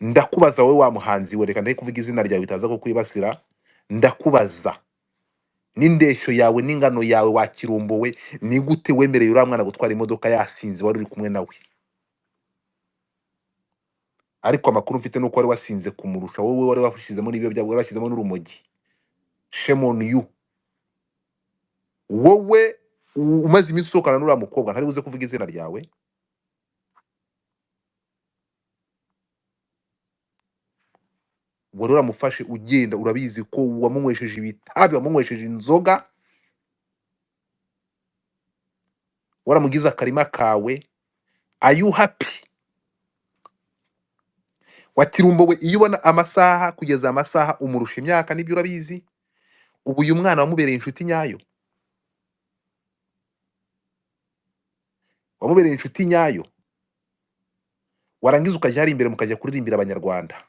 Ndakubaza wowe wa muhanzi we, reka ndahe kuvuga izina ryawe bitaza ko kwibasira. Ndakubaza, n'indeshyo yawe n'ingano yawe wa kirumbo we, ni gute wemereye uriya mwana gutwara imodoka yasinze wari uri kumwe nawe? Ariko amakuru mfite nuko wari wasinze kumurusha, wowe wari washizemo n'ibiyobyabwenge, wari washyizemo n'urumogi. Shame on you. Wowe umaze iminsi usohokana n'uriya mukobwa, ntari buze kuvuga izina ryawe. Wari uramufashe ugenda, urabizi ko wamunywesheje ibitabi, wamunywesheje inzoga, waramugize akarima kawe. Are you happy? Wakirumbo we, iyo ubona amasaha kugeza amasaha umurusha imyaka, nibyo urabizi. Ubu uyu mwana wamubereye inshuti nyayo, wamubereye inshuti nyayo. Warangiza ukajya hari imbere mukajya kuririmbira abanyarwanda,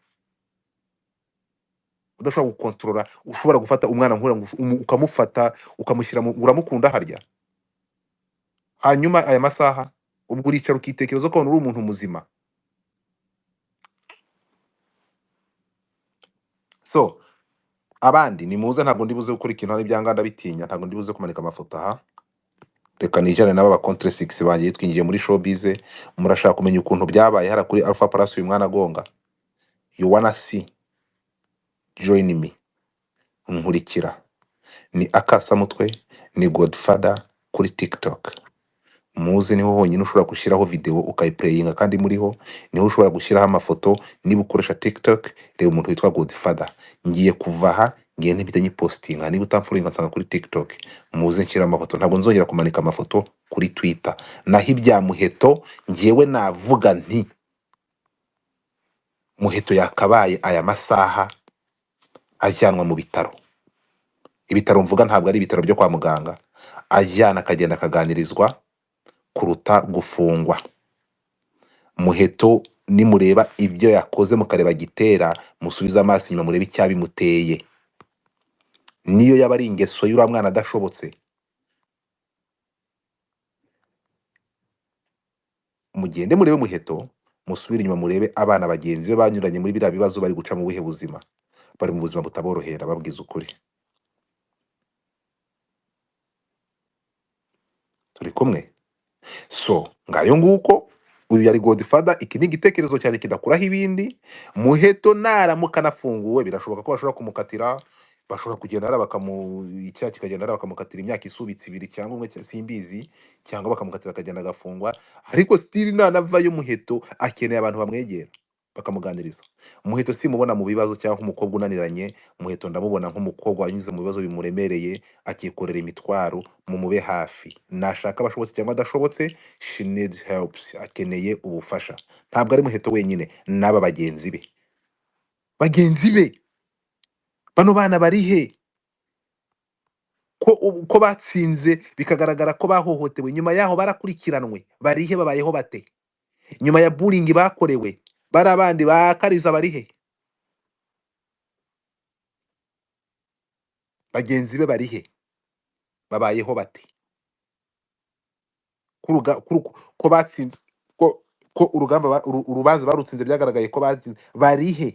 udashobora gukontorora. Ushobora gufata umwana nkura ukamufata ukamushyira uramukunda harya. Hanyuma aya masaha ubwo uricara ukitekereza ko uri umuntu muzima. So abandi ni muza, ntabwo ndibuze gukora ikintu hari ibyanganda bitinya, ntabwo ndibuze kumanika amafoto aha. Reka nijane n'aba ba contre 6 bangiye twinjiye muri showbiz. Murashaka kumenya ukuntu byabaye hara kuri Alpha Plus uyu mwana agonga? You wanna see? Join me. Nkurikira. Ni Akasamutwe, ni Godfather kuri TikTok. Muze niho honyine ushobora gushyiraho video ukayiplayinga, kandi muriho niho ushobora gushyiraho amafoto. Niba ukoresha TikTok, reba umuntu witwa Godfather. Ngiye kuva aha, ngiye ntibite nyipostinga. Niba utamfollowinga nsanga kuri TikTok, muze nshyira amafoto. Ntabwo nzongera kumanika amafoto kuri Twitter. Naho ibya Muheto, ngiyewe navuga nti Muheto yakabaye aya masaha ajyanwa mu bitaro. Ibitaro mvuga ntabwo ari ibitaro byo kwa muganga. Ajyana akagenda akaganirizwa kuruta gufungwa. Muheto nimureba ibyo yakoze mukareba gitera, musubiza amaso inyuma murebe icyabimuteye. Niyo yaba ari ingeso y'uriya mwana adashobotse, mugende murebe Muheto, musubire inyuma murebe abana bagenzi be banyuranye muri biriya bibazo bari guca mu buhe buzima. Bari mu buzima butaborohera, babwiza ukuri. Turi kumwe? So ngayo nguko, uyu yari Godfather. Iki ni igitekerezo cyane kidakuraho ibindi. Muheto naramuka anafunguwe, birashoboka ko bashobora kumukatira, bashobora kugenda ara icyaha kikagenda ara bakamukatira imyaka isubitse 2 cyangwa 1 simbizi, cyangwa bakamukatira akagenda agafungwa. Ariko still nanavayo Muheto akeneye abantu bamwegera bakamuganiriza. Muheto simubona mu bibazo cyangwa nk'umukobwa unaniranye. Muheto ndamubona nk'umukobwa wanyuze mu bibazo bimuremereye, akikorera imitwaro. Mumube hafi, nashaka abashobotse cyangwa adashobotse. She needs help, akeneye ubufasha. Ntabwo ari Muheto wenyine, n'aba bagenzi be. Bagenzi be bano bana bari he? Ko batsinze bikagaragara ko bahohotewe, nyuma yaho barakurikiranwe, bari he? Babayeho bate? Nyuma ya bullying bakorewe, bari abandi bakariza bari he? Bagenzi be bari he? Babayeho bate? Ko batsinze, ko urugamba urubanza barutsinze byagaragaye ko batsinze, bari he?